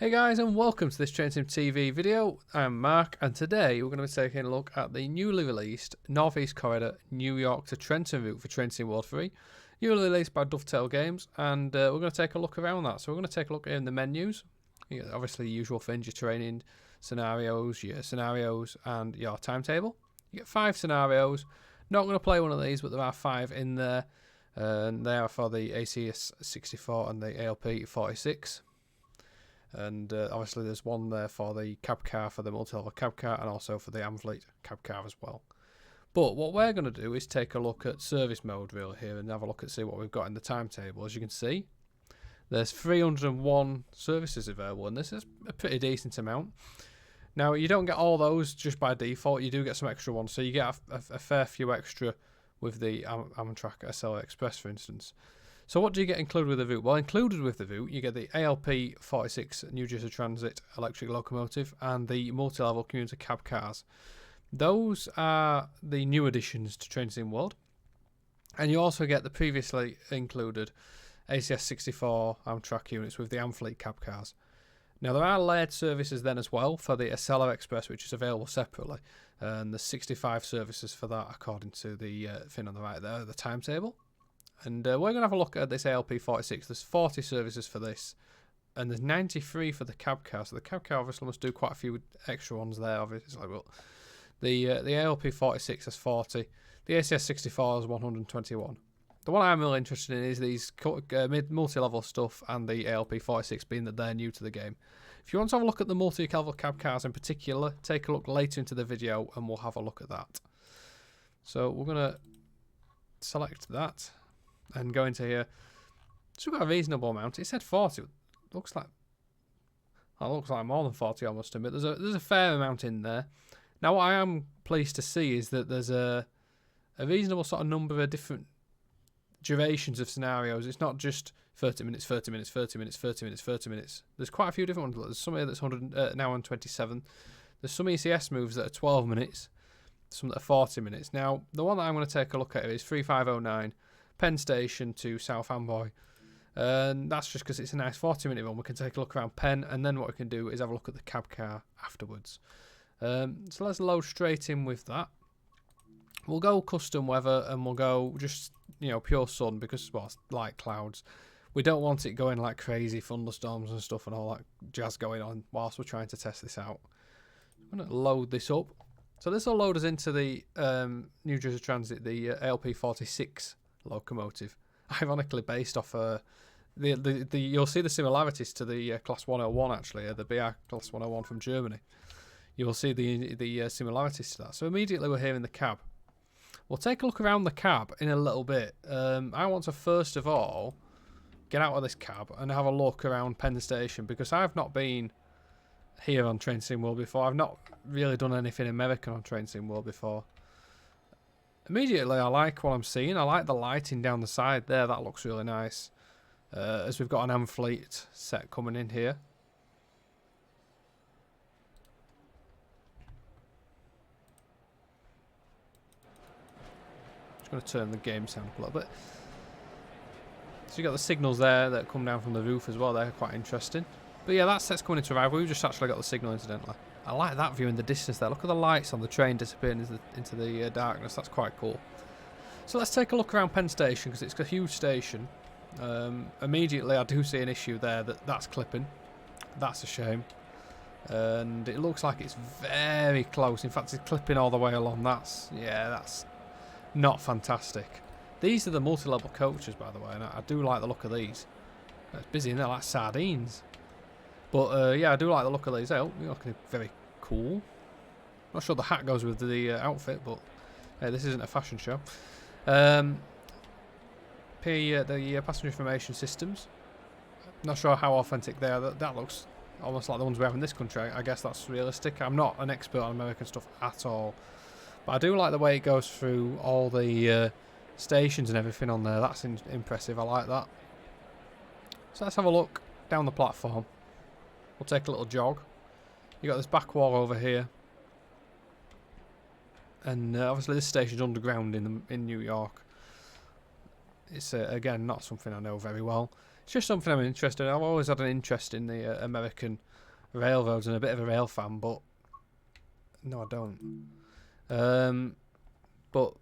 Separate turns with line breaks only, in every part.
Hey guys, and welcome to this Trenton TV video. I'm Mark, and today we're going to be taking a look at the newly released Northeast Corridor New York to Trenton route for Trenton World 3, newly released by Dovetail Games, and we're going to take a look around that. So we're going to take a look in the menus. Obviously, the usual things: your training scenarios, and your timetable. You get 5 scenarios. Not going to play one of these, but there are 5 in there, and they are for the ACS 64 and the ALP 46. And obviously there's one there for the cab car, for the multi-level cab car, and also for the Amfleet cab car as well. But what we're going to do is take a look at service mode really here and have a look at see what we've got in the timetable. As you can see, there's 301 services available, and this is a pretty decent amount. Now, you don't get all those just by default. You do get some extra ones, so you get a fair few extra with the Amtrak SL Express, for instance. So what do you get included with the route? Well, included with the route, you get the ALP 46 New Jersey Transit electric locomotive and the multi-level commuter cab cars. Those are the new additions to Trenton World. And you also get the previously included ACS 64 Amtrak units with the Amfleet cab cars. Now, there are layered services then as well for the SL Express, which is available separately. And there's 65 services for that according to the thing on the right there, the timetable. And we're going to have a look at this ALP 46. There's 40 services for this, and there's 93 for the cab car. So the cab car obviously must do quite a few extra ones there, obviously. But the ALP 46 has 40. The ACS 64 has 121. The one I'm really interested in is these multi-level stuff and the ALP 46, being that they're new to the game. If you want to have a look at the multi-level cab cars in particular, take a look later into the video and we'll have a look at that. So we're going to select that and go into here. So we've got a reasonable amount. It said 40. Looks like more than 40, I must admit. There's a fair amount in there. Now, what I am pleased to see is that there's a reasonable sort of number of different durations of scenarios. It's not just 30 minutes, 30 minutes, 30 minutes, 30 minutes, 30 minutes. There's quite a few different ones. There's some here that's 100 now on 27. There's some ECS moves that are 12 minutes. Some that are 40 minutes. Now, the one that I'm going to take a look at is 3509. Penn Station to South Amboy, and that's just because it's a nice 40-minute run. We can take a look around Penn, and then what we can do is have a look at the cab car afterwards. So let's load straight in with that. We'll go custom weather, and we'll go just pure sun, because well, it's light clouds. We don't want it going like crazy thunderstorms and stuff and all that jazz going on whilst we're trying to test this out. I'm going to load this up. So this will load us into the New Jersey Transit, the ALP 46 locomotive, ironically based off you'll see the similarities to the Class 101 actually, the BR Class 101 from Germany. You will see the similarities to that. So immediately we're here in the cab. We'll take a look around the cab in a little bit. I want to first of all get out of this cab and have a look around Penn Station, because I've not been here on Trenton World before. I've not really done anything American on Trenton World before. Immediately, I like what I'm seeing. I like the lighting down the side there. That looks really nice. As we've got an Amfleet set coming in here. Just going to turn the game sound up a little bit. So you've got the signals there that come down from the roof as well. They're quite interesting. But yeah, that set's coming into Rahway. We've just actually got the signal incidentally. I like that view in the distance there. Look at the lights on the train disappearing into the darkness. That's quite cool. So let's take a look around Penn Station, because it's a huge station. Immediately I do see an issue there that's clipping. That's a shame. And it looks like it's very close. In fact, it's clipping all the way along. That's not fantastic. These are the multi-level coaches, by the way, and I do like the look of these. It's busy in there like sardines. But yeah, I do like the look of these. They're looking very cool. Not sure the hat goes with the outfit, but hey, this isn't a fashion show. The passenger information systems. Not sure how authentic they are. That looks almost like the ones we have in this country. I guess that's realistic. I'm not an expert on American stuff at all, but I do like the way it goes through all the stations and everything on there. That's impressive. I like that. So let's have a look down the platform. We'll take a little jog. You got this back wall over here, and obviously this station's underground in New York. It's again not something I know very well. It's just something I'm interested in. I've always had an interest in the American railroads and a bit of a rail fan, but no, I don't. But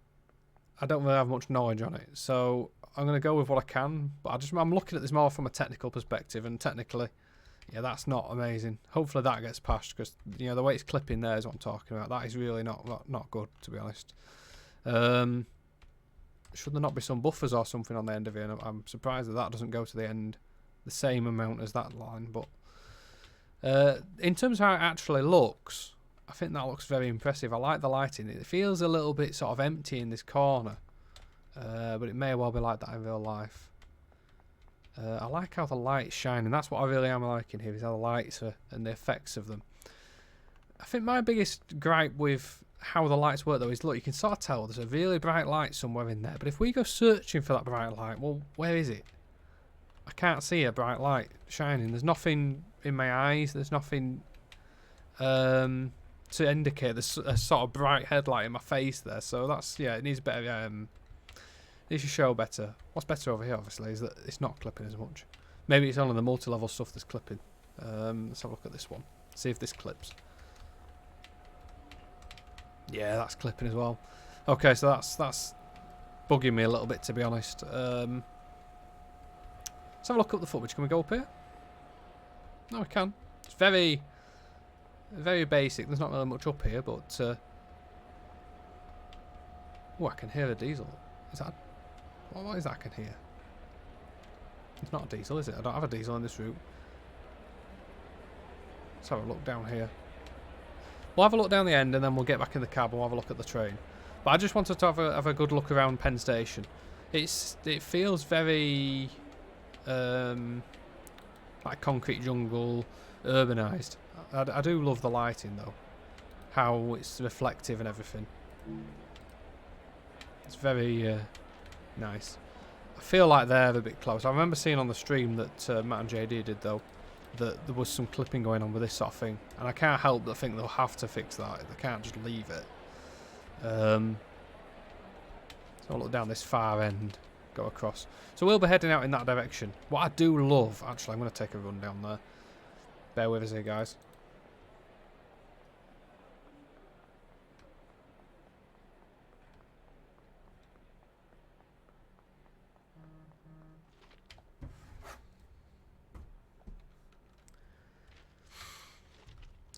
I don't really have much knowledge on it, so I'm going to go with what I can. But I'm looking at this more from a technical perspective, and technically, yeah, that's not amazing. Hopefully that gets patched, because you know the way it's clipping there is what I'm talking about. That is really not good, to be honest. Should there not be some buffers or something on the end of it? And I'm surprised that doesn't go to the end the same amount as that line. But in terms of how it actually looks, I think that looks very impressive. I like the lighting. It feels a little bit sort of empty in this corner, but it may well be like that in real life. I like how the lights shine, and that's what I really am liking here, is how the lights are and the effects of them. I think my biggest gripe with how the lights work, though, is look, you can sort of tell there's a really bright light somewhere in there, but if we go searching for that bright light, well, where is it? I can't see a bright light shining. There's nothing in my eyes. There's nothing to indicate there's a sort of bright headlight in my face there. So that's, yeah, it needs better. It needs to show better. What's better over here, obviously, is that it's not clipping as much. Maybe it's only the multi-level stuff that's clipping. Let's have a look at this one. See if this clips. Yeah, that's clipping as well. Okay, so that's bugging me a little bit, to be honest. Let's have a look at the footage. Can we go up here? No, we can. It's very, very basic. There's not really much up here, but oh, I can hear a diesel. Is that what is that I can hear? It's not a diesel, is it? I don't have a diesel on this route. Let's have a look down here. We'll have a look down the end, and then we'll get back in the cab and we'll have a look at the train. But I just wanted to have a good look around Penn Station. It feels very like concrete jungle, urbanised. I do love the lighting though, how it's reflective and everything. It's very nice. I feel like they're a bit close. I remember seeing on the stream that Matt and JD did though, that there was some clipping going on with this sort of thing, and I can't help but think they'll have to fix that. They can't just leave it. So I'll look down this far end, go across. So we'll be heading out in that direction. What I do love, actually, I'm going to take a run down there. Bear with us here, guys.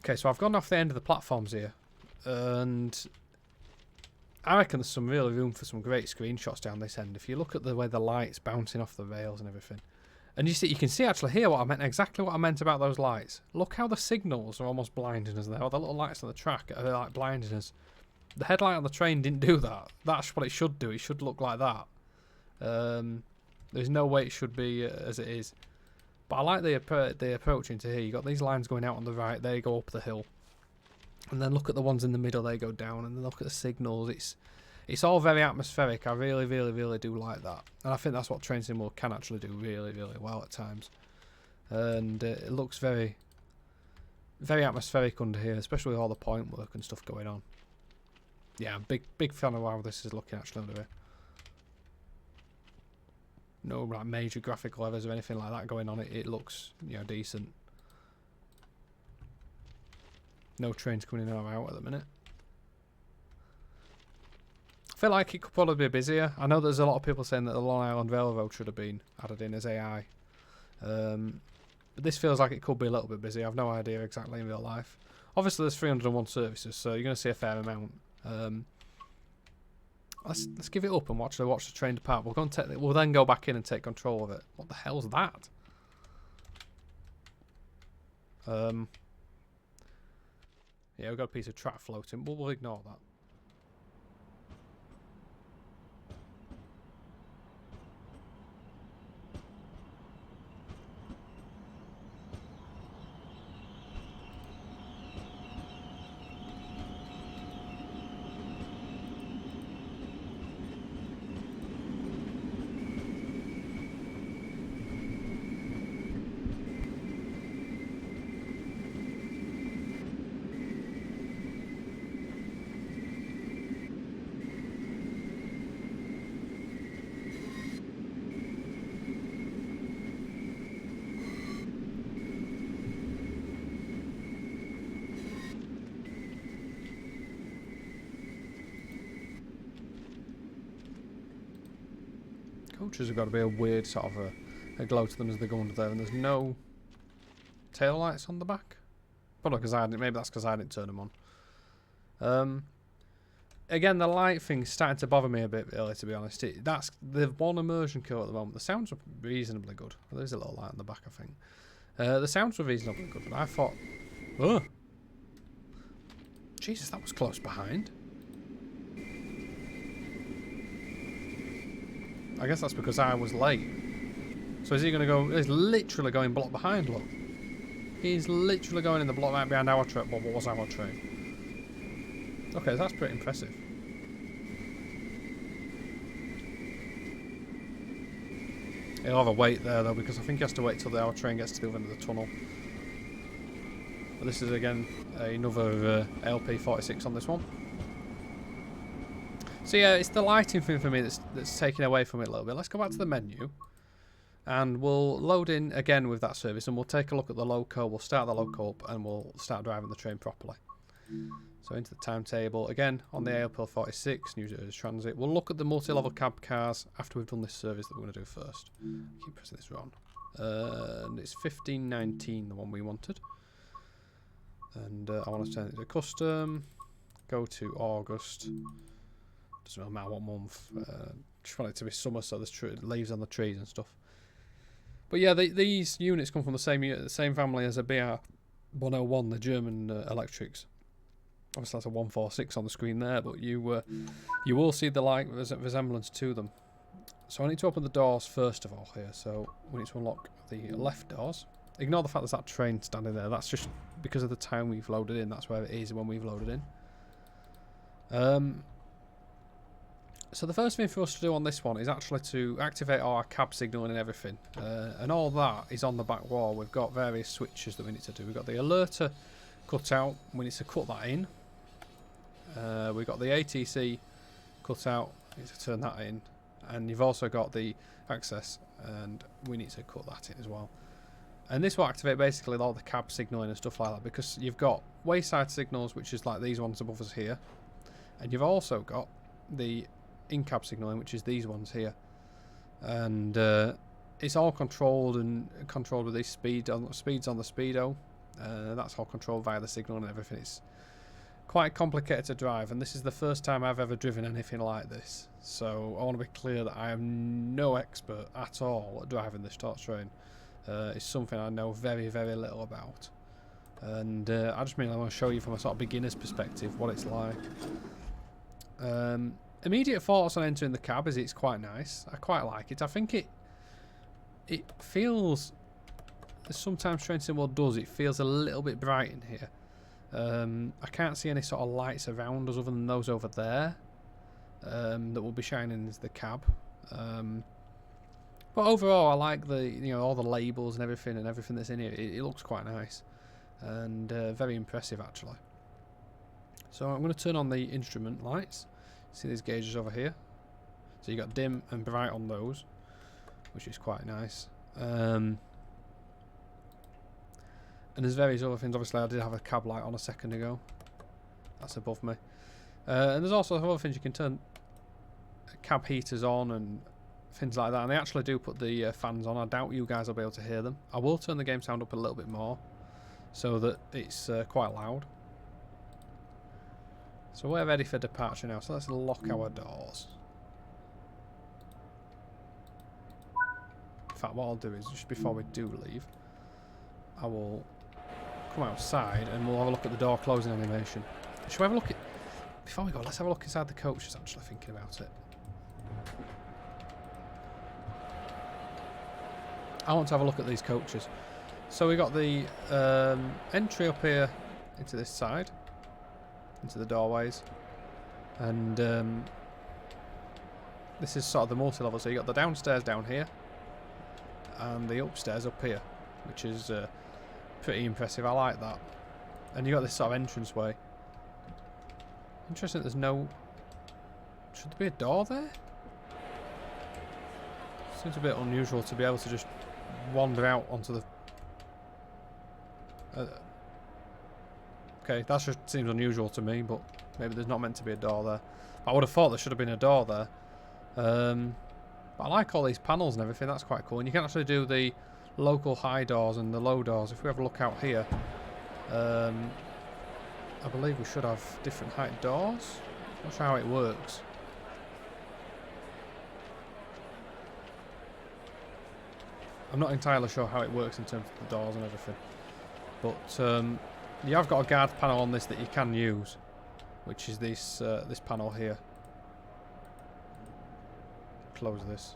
Okay, so I've gone off the end of the platforms here, and I reckon there's some real room for some great screenshots down this end. If you look at the way the light's bouncing off the rails and everything, and you can see actually here what I meant, exactly what I meant about those lights. Look how the signals are almost blinding us there, or the little lights on the track are like blinding us. The headlight on the train didn't do that. That's what it should do. It should look like that. There's no way it should be as it is. But I like the approach into here. You've got these lines going out on the right. They go up the hill. And then look at the ones in the middle. They go down. And then look at the signals. It's all very atmospheric. I really, really, really do like that. And I think that's what train sim can actually do really, really well at times. And it looks very, very atmospheric under here, especially with all the point work and stuff going on. Yeah, I'm big fan of how this is looking actually under here. No like major graphical errors or anything like that going on. It looks, you know, decent. No trains coming in or out at the minute. I feel like it could probably be busier. I know there's a lot of people saying that the Long Island Railroad should have been added in as AI. But this feels like it could be a little bit busy. I've no idea exactly in real life. Obviously there's 301 services, so you're going to see a fair amount. Let's give it up and watch the train depart. We'll then go back in and take control of it. What the hell's that? Yeah, we've got a piece of track floating. We'll ignore that. Coaches have got to be a weird sort of a glow to them as they go under there, and there's no tail lights on the back. Probably because maybe that's because I didn't turn them on. Again, the light thing's starting to bother me a bit early, to be honest. That's the one immersion coat at the moment. The sounds are reasonably good. Well, there's a little light on the back, I think. The sounds were reasonably good, but I thought, oh, Jesus, that was close behind. I guess that's because I was late. So is he going to go? He's literally going block behind. Look, he's literally going in the block right behind our train. What was our train? Okay, that's pretty impressive. He'll have a wait there though, because I think he has to wait till our train gets to the other end of the tunnel. But this is again another LP46 on this one. So yeah, it's the lighting thing for me that's taking away from it a little bit. Let's go back to the menu, and we'll load in again with that service, and we'll take a look at the loco. We'll start the loco up, and we'll start driving the train properly. So into the timetable again on the ALP46 New Jersey Transit. We'll look at the multi-level cab cars after we've done this service that we're going to do first. Keep pressing this wrong. And it's 1519, the one we wanted. And I want to turn it to custom. Go to August. Doesn't really matter what month. Just want it to be summer, so there's leaves on the trees and stuff. But yeah, these units come from the same family as a BR101, the German electrics. Obviously that's a 146 on the screen there, but you will see the like resemblance to them. So I need to open the doors first of all here. So we need to unlock the left doors. Ignore the fact there's that train standing there. That's just because of the time we've loaded in. That's where it is when we've loaded in. So the first thing for us to do on this one is actually to activate our cab signalling and everything. And all that is on the back wall. We've got various switches that we need to do. We've got the alerter cut out. We need to cut that in. We've got the ATC cut out. We need to turn that in. And you've also got the access, and we need to cut that in as well. And this will activate basically all the cab signalling and stuff like that, because you've got wayside signals, which is like these ones above us here. And you've also got the in-cab signalling, which is these ones here, and it's all controlled with these speeds on the speedo. That's all controlled via the signal and everything. It's quite complicated to drive, and this is the first time I've ever driven anything like this, so I want to be clear that I am no expert at all at driving this torch train. It's something I know very, very little about, and I just mean I want to show you from a sort of beginner's perspective what it's like. Immediate thoughts on entering the cab is it's quite nice. I quite like it. I think it feels, sometimes Train Sim World does, it feels a little bit bright in here. I can't see any sort of lights around us other than those over there that will be shining into the cab. But overall I like the all the labels and everything that's in here. It looks quite nice and very impressive actually. So I'm going to turn on the instrument lights. See these gauges over here? So you got dim and bright on those, which is quite nice. And there's various other things. Obviously I did have a cab light on a second ago. That's above me. And there's also other things you can turn cab heaters on and things like that. And they actually do put the fans on. I doubt you guys will be able to hear them. I will turn the game sound up a little bit more so that it's quite loud. So we're ready for departure now, so let's lock our doors. In fact, what I'll do is, just before we do leave, I will come outside and we'll have a look at the door closing animation. Should we have a look at... Before we go, let's have a look inside the coaches, actually, thinking about it. I want to have a look at these coaches. So we got the entry up here into this side. Into the doorways, and this is sort of the multi-level, so you got the downstairs down here and the upstairs up here, which is pretty impressive. I like that. And you got this sort of entranceway. Interesting, there's no... Should there be a door there? Seems a bit unusual to be able to just wander out onto the... Okay, that just seems unusual to me, but maybe there's not meant to be a door there. I would have thought there should have been a door there. But I like all these panels and everything. That's quite cool. And you can actually do the local high doors and the low doors. If we have a look out here, I believe we should have different height doors. Not sure how it works. I'm not entirely sure how it works in terms of the doors and everything. But you have got a guard panel on this that you can use, which is this this panel here. Close this.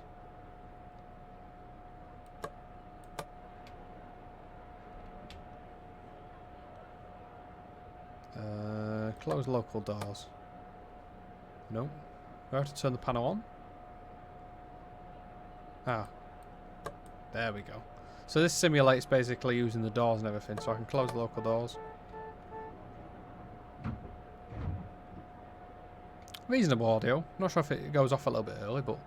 Close local doors. No. Do I have to turn the panel on? Ah. There we go. So this simulates basically using the doors and everything, so I can close the local doors. Reasonable audio. Not sure if it goes off a little bit early, but...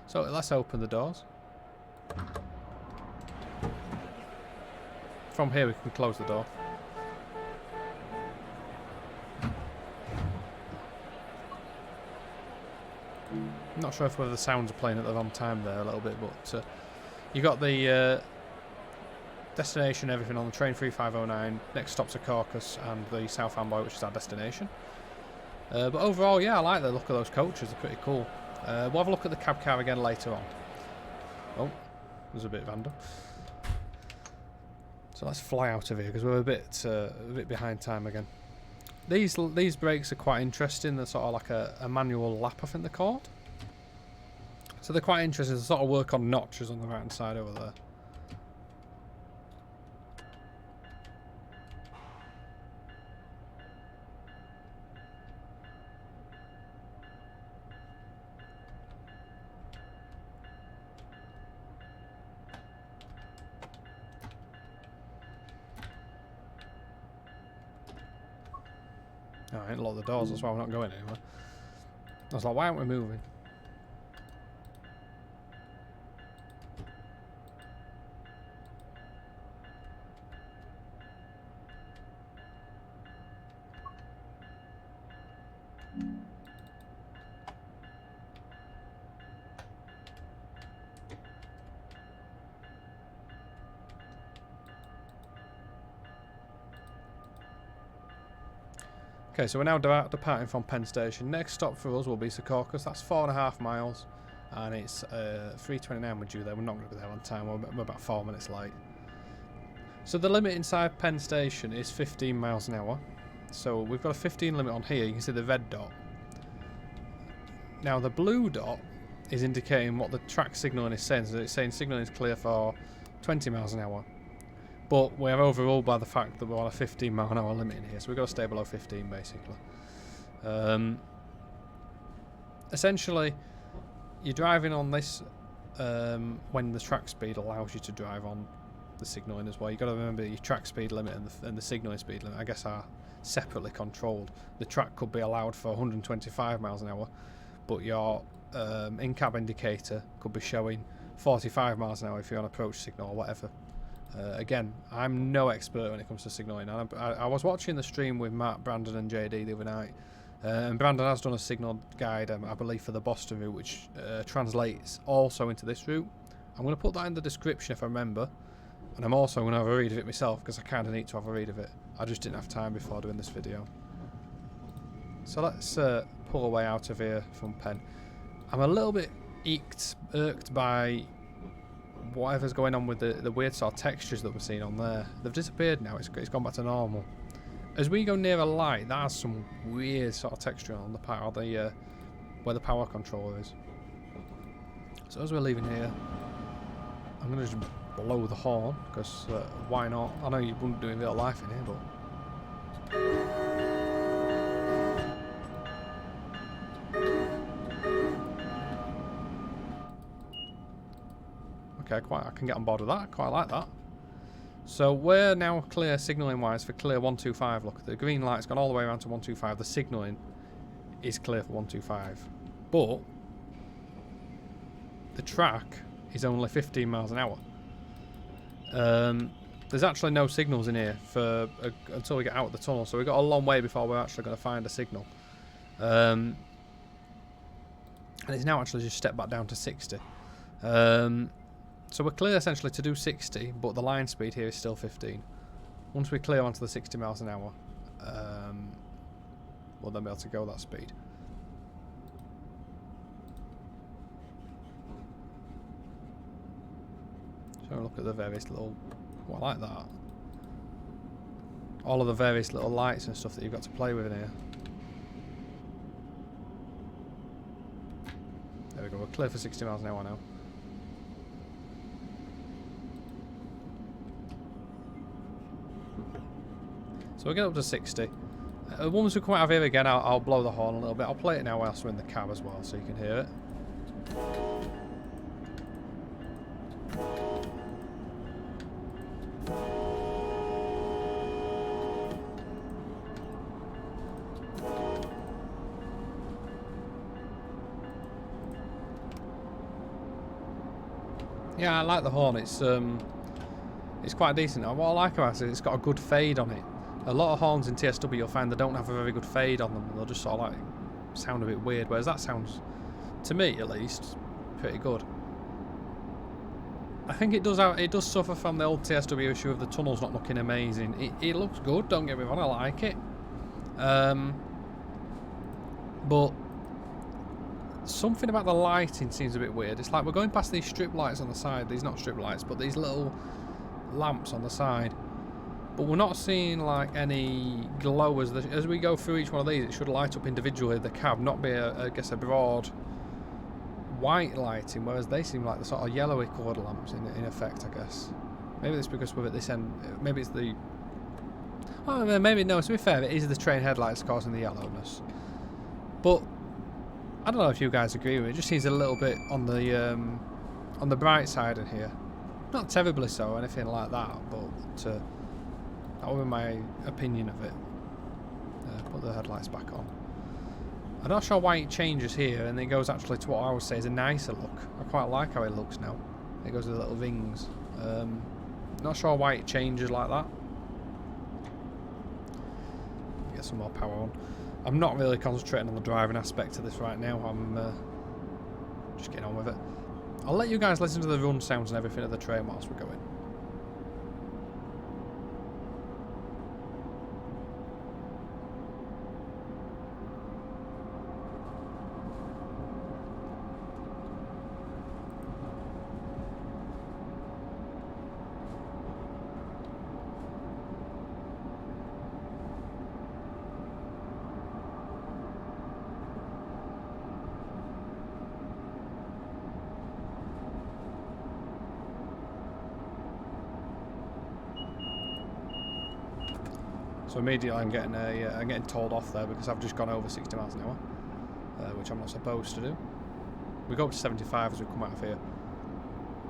So let's open the doors. From here we can close the door. Not sure if whether the sounds are playing at the wrong time there a little bit, but you got the destination, everything on the train 3509. Next stop's a Caucus and the South Amboy, which is our destination. But overall, yeah, I like the look of those coaches. They're pretty cool. We'll have a look at the cab car again later on. Oh, there's a bit random. So let's fly out of here because we're a bit behind time again. These brakes are quite interesting. They're sort of like a manual lap, I think they're called. So they're quite interesting. They sort of work on notches on the right hand side over there. Oh, I ain't locked the doors, that's why we're not going anywhere. I was like, why aren't we moving? Okay, so we're now departing from Penn Station. Next stop for us will be Secaucus. That's 4.5 miles, and it's 3:29 we're due there. We're not going to be there on time. We're about 4 minutes late. So the limit inside Penn Station is 15 miles an hour. So we've got a 15 limit on here. You can see the red dot. Now the blue dot is indicating what the track signalling is saying. So it's saying signalling is clear for 20 miles an hour. But we're overruled by the fact that we're on a 15 mile an hour limit in here, so we've got to stay below 15 basically. Essentially, you're driving on this when the track speed allows you to drive on the signalling as well. You've got to remember your track speed limit and the signalling speed limit, I guess, are separately controlled. The track could be allowed for 125 miles an hour, but your in-cab indicator could be showing 45 miles an hour if you're on approach signal or whatever. Again, I'm no expert when it comes to signalling. I was watching the stream with Matt, Brandon and JD the other night, and Brandon has done a signal guide, I believe, for the Boston route, which translates also into this route. I'm going to put that in the description if I remember, and I'm also going to have a read of it myself because I kind of need to have a read of it. I just didn't have time before doing this video. So let's pull away out of here from Penn. I'm a little bit irked by whatever's going on with the weird sort of textures that we're seeing on there. They've disappeared now. It's gone back to normal. As we go near a light, that has some weird sort of texture on the power, where the power controller is. So as we're leaving here, I'm going to just blow the horn because why not? I know you wouldn't do it in real life in here, but. Okay, I can get on board with that. Quite like that. So we're now clear signalling wise for clear 125. Look, the green light's gone all the way around to 125. The signalling is clear for 125. But the track is only 15 miles an hour. There's actually no signals in here until we get out of the tunnel. So we've got a long way before we're actually going to find a signal. And it's now actually just stepped back down to 60. So we're clear essentially to do 60, but the line speed here is still 15. Once we clear onto the 60 miles an hour, we'll then be able to go that speed. So look at the various little... Oh, I like that. All of the various little lights and stuff that you've got to play with in here. There we go, we're clear for 60 miles an hour now. So we'll get up to 60. Once we come out of here again, I'll blow the horn a little bit. I'll play it now whilst we're in the cab as well, so you can hear it. Yeah, I like the horn. It's quite decent. What I like about it, it's got a good fade on it. A lot of horns in TSW you'll find they don't have a very good fade on them. They'll just sort of like sound a bit weird. Whereas that sounds, to me at least, pretty good. I think it does suffer from the old TSW issue of the tunnels not looking amazing. It looks good. Don't get me wrong. I like it. But something about the lighting seems a bit weird. It's like we're going past these strip lights on the side. These not strip lights, but these little lamps on the side. But we're not seeing like any glow as we go through each one of these. It should light up individually the cab, not be I guess a broad white lighting, whereas they seem like the sort of yellowy coloured lamps in effect, I guess. Maybe it's because we're at this end. Maybe it's the... Well, maybe no. To be fair, it is the train headlights causing the yellowness. But I don't know if you guys agree with it. It just seems a little bit on the bright side in here. Not terribly so or anything like that, but that would be my opinion of it. Put the headlights back on. I'm not sure why it changes here and it goes actually to what I would say is a nicer look. I quite like how it looks now. It goes with the little rings. Not sure why it changes like that. Get some more power on. I'm not really concentrating on the driving aspect of this right now. I'm just getting on with it. I'll let you guys listen to the run sounds and everything of the train whilst we're going. So immediately I'm getting told off there because I've just gone over 60 miles an hour, which I'm not supposed to do. We go up to 75 as we come out of here.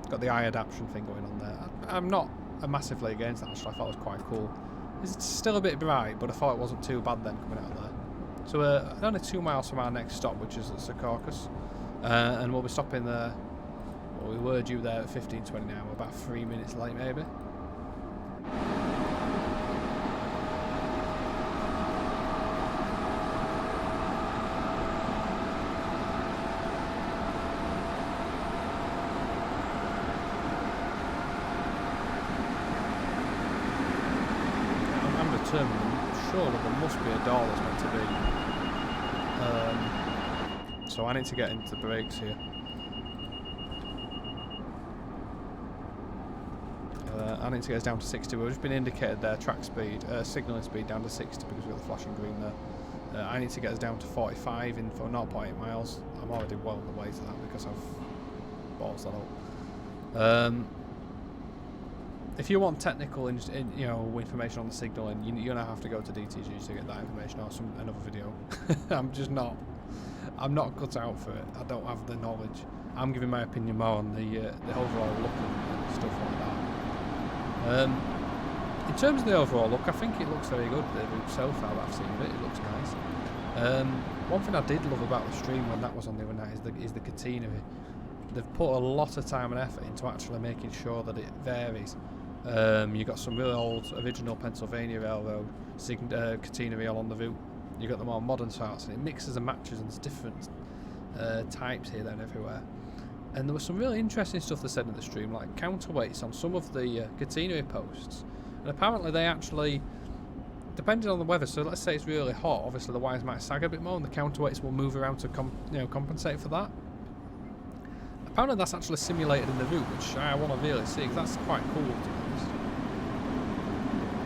Got the eye adaptation thing going on there. I'm not massively against that, actually. I thought it was quite cool. It's still a bit bright, but I thought it wasn't too bad then coming out of there. So we're only 2 miles from our next stop, which is at Secaucus, and we'll be stopping there. Well, we were due there at 15:20 now. We're about 3 minutes late, maybe. I'm sure that there must be a door that's meant to be. So I need to get into the brakes here. I need to get us down to 60. We've just been indicated there, track speed, signalling speed down to 60 because we've got the flashing green there. I need to get us down to 45 in for 0.8 miles. I'm already well on the way to that because I've balls that up. If you want technical, information on the signalling, you're gonna have to go to DTG to get that information or another video. I'm not cut out for it. I don't have the knowledge. I'm giving my opinion more on the overall look and stuff like that. In terms of the overall look, I think it looks very good. The route so far that I've seen of it looks nice. One thing I did love about the stream when that was on the other night is the catenary. They've put a lot of time and effort into actually making sure that it varies. You've got some really old original Pennsylvania Railroad catenary all on the route. You've got the more modern parts, and it mixes and matches, and there's different types here, there and everywhere. And there was some really interesting stuff they said in the stream, like counterweights on some of the catenary posts. And apparently they actually, depending on the weather, so let's say it's really hot, obviously the wires might sag a bit more and the counterweights will move around to compensate for that. Apparently that's actually simulated in the route, which I want to really see, because that's quite cool to be honest.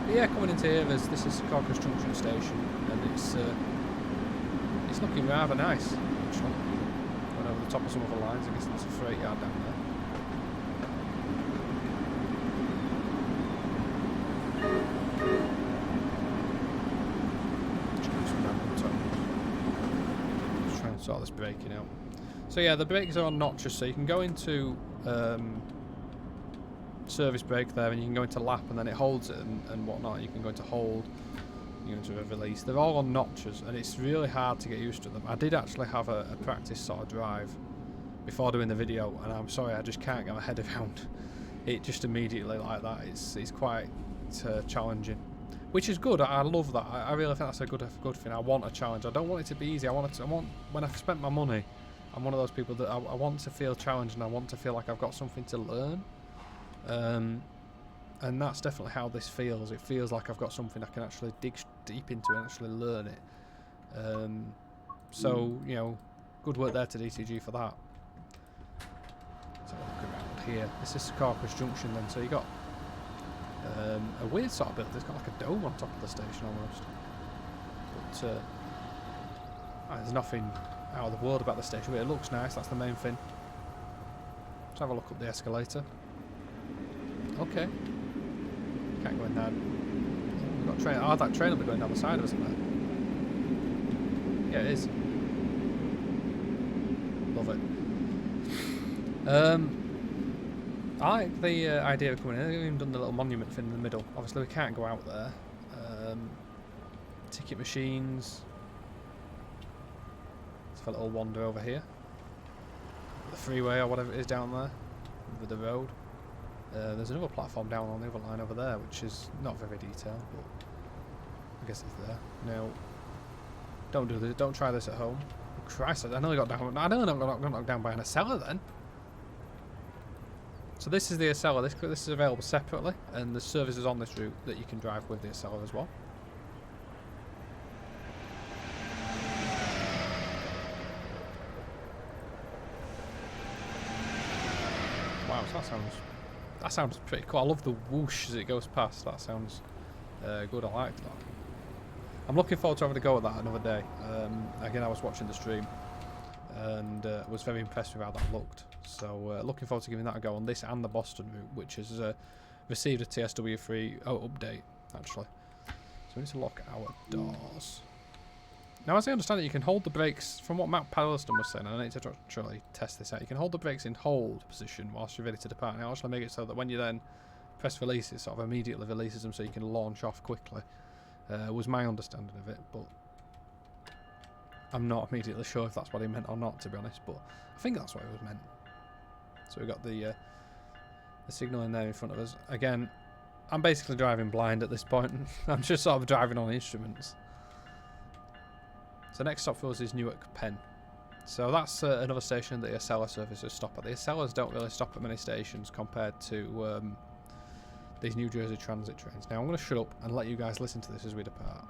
But yeah, coming into here, this is Corcus Junction Station, and it's looking rather nice, actually. Going over the top of some of the lines, I guess there's a freight yard down there. Just trying to sort this braking out. So yeah, the brakes are on notches, so you can go into service brake there, and you can go into lap, and then it holds it and whatnot. You can go into hold, you can go into release. They're all on notches, and it's really hard to get used to them. I did actually have a practice sort of drive before doing the video, and I'm sorry, I just can't get my head around it just immediately like that. It's quite challenging, which is good. I love that. I really think that's a good thing. I want a challenge. I don't want it to be easy. I want when I've spent my money, I'm one of those people that I want to feel challenged, and I want to feel like I've got something to learn. And that's definitely how this feels. It feels like I've got something I can actually dig deep into and actually learn it. So, you know, good work there to DTG for that. Let's have a look around here. This is Corcus Junction then, so you got a weird sort of build. It's got like a dome on top of the station almost. But there's nothing out of the world about the station, but it looks nice, that's the main thing. Let's have a look up the escalator. Okay. Can't go in there. We've got a train. Oh, that train will be going down the side of us, isn't it? Yeah, it is. Love it. I like the idea of coming in. They've even done the little monument thing in the middle. Obviously, we can't go out there. Ticket machines. Let's have a little wander over here. The freeway or whatever it is down there. Over the road. There's another platform down on the other line over there, which is not very detailed, but I guess it's there. Now, don't do this. Don't try this at home. Oh, Christ, I nearly got down. I nearly got knocked down by an Acela then. So this is the Acela. This is available separately, and there's services on this route that you can drive with the Acela as well. Wow, so that sounds pretty cool. I love the whoosh as it goes past. That sounds good. I like that. I'm looking forward to having a go at that another day. Again, I was watching the stream and was very impressed with how that looked. So looking forward to giving that a go on this and the Boston route, which has received a TSW3 update, actually. So we need to lock our doors. Now, as I understand it, you can hold the brakes, from what Matt Palliston was saying, and I need to actually test this out, you can hold the brakes in hold position whilst you're ready to depart. Now, I'll actually make it so that when you then press release, it sort of immediately releases them so you can launch off quickly. Was my understanding of it, but I'm not immediately sure if that's what he meant or not, to be honest, but I think that's what it was meant. So we've got the signal in there in front of us. Again, I'm basically driving blind at this point. I'm just sort of driving on instruments. So next stop for us is Newark Penn. So that's another station that the Acela services stop at. The Acelas don't really stop at many stations compared to these New Jersey Transit trains. Now I'm going to shut up and let you guys listen to this as we depart.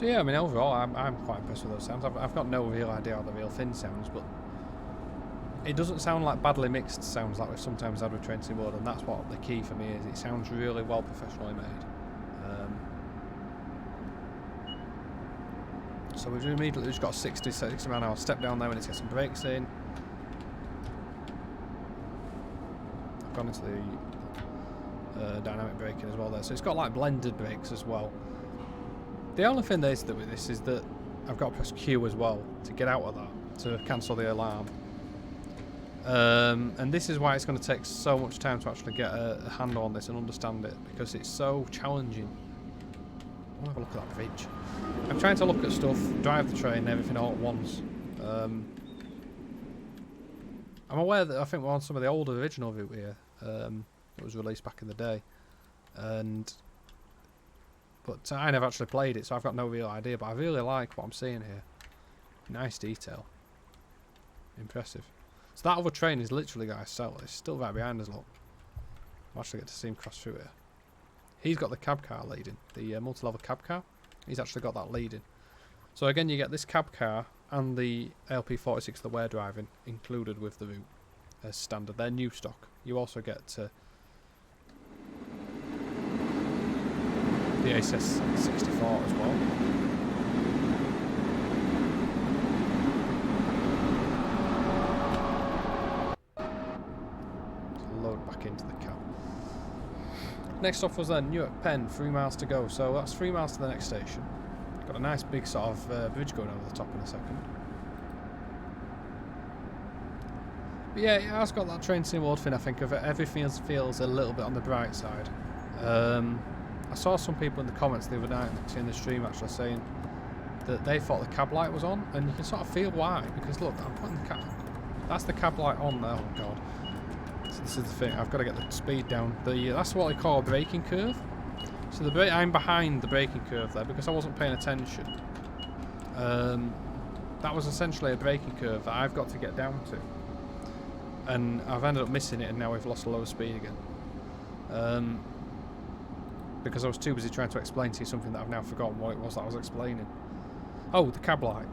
So yeah, I mean overall I'm quite impressed with those sounds. I've got no real idea how the real thing sounds, but it doesn't sound like badly mixed sounds like we've sometimes had with Trenton Wood, and that's what the key for me is. It sounds really well professionally made. So we've immediately just got 60 mile an hour step down there. We need to get some brakes in. I've gone into the dynamic braking as well there, so it's got like blended brakes as well. The only thing with this is that I've got to press Q as well to get out of that, to cancel the alarm. And this is why it's going to take so much time to actually get a handle on this and understand it, because it's so challenging. I'll have a look at that bridge. I'm trying to look at stuff, drive the train, everything all at once. I'm aware that I think we're on some of the older original route here. It was released back in the day, but I never actually played it, so I've got no real idea. But I really like what I'm seeing here. Nice detail, impressive. So that other train is literally, guys, it's still right behind us. Look, I'll actually get to see him cross through here. He's got the cab car leading, the multi-level cab car. He's actually got that leading. So again, you get this cab car and the LP46 that we're driving included with the route as standard. They're new stock. You also get the ACS64 as well. So load back into the cab. Next off was Newark Penn, 3 miles to go. So that's 3 miles to the next station. Got a nice big sort of bridge going over the top in a second. But yeah, it has got that Trenton Wood thing, I think, of it. Everything feels a little bit on the bright side. I saw some people in the comments the other night in the stream actually saying that they thought the cab light was on, and you can sort of feel why, because look, I'm putting the cab, that's the cab light on there. Oh god. So this is the thing, I've got to get the speed down. That's what I call a braking curve. So I'm behind the braking curve there because I wasn't paying attention. That was essentially a braking curve that I've got to get down to. And I've ended up missing it, and now we've lost a load of speed again. Because I was too busy trying to explain to you something that I've now forgotten what it was that I was explaining. Oh, the cab light.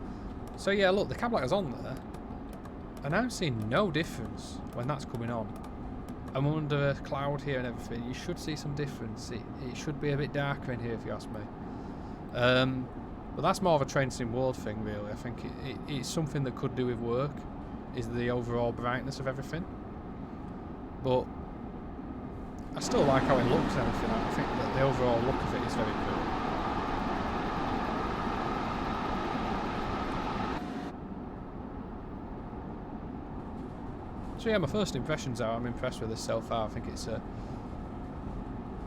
So yeah, look, the cab light is on there. And I'm seeing no difference when that's coming on. I'm under a cloud here and everything. You should see some difference. It should be a bit darker in here if you ask me. But that's more of a Trenton Wood thing, really. I think it's something that could do with work, is the overall brightness of everything. But I still like how it looks and everything. I think that the overall look of it is very cool. So yeah, my first impressions are I'm impressed with this so far. I think it's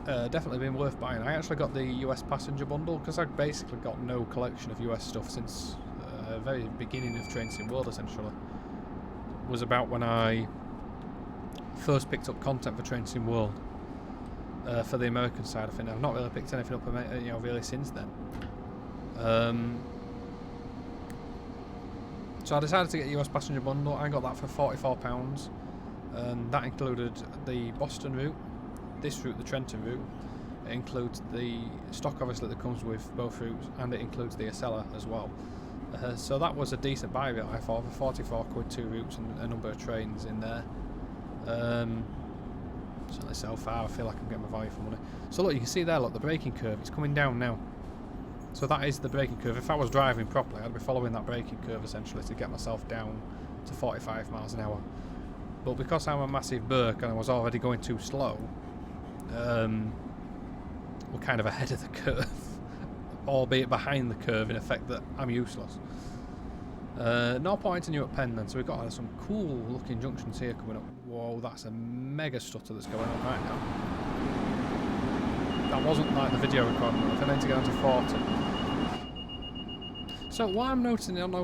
definitely been worth buying. I actually got the US passenger bundle because I've basically got no collection of US stuff since the very beginning of Trenton Wood, essentially. It was about when I first picked up content for Trenton Wood for the American side of things. I've not really picked anything up, really since then. So I decided to get the US passenger bundle. I got that for £44. That included the Boston route, this route, the Trenton route. It includes the stock, obviously, that comes with both routes, and it includes the Acela as well. So that was a decent buy rate, I thought, for 44 quid, 2 routes and a number of trains in there. Certainly so far, I feel like I'm getting my value for money. So look, you can see there, look, the braking curve, it's coming down now. So that is the braking curve. If I was driving properly, I'd be following that braking curve essentially to get myself down to 45 miles an hour. But because I'm a massive Burke and I was already going too slow, we're kind of ahead of the curve, albeit behind the curve in effect that I'm useless. No point in York Penn then, so we've got some cool looking junctions here coming up. Whoa, that's a mega stutter that's going on right now. That wasn't like the video recording, I need to get on to 40. So what I'm noticing, am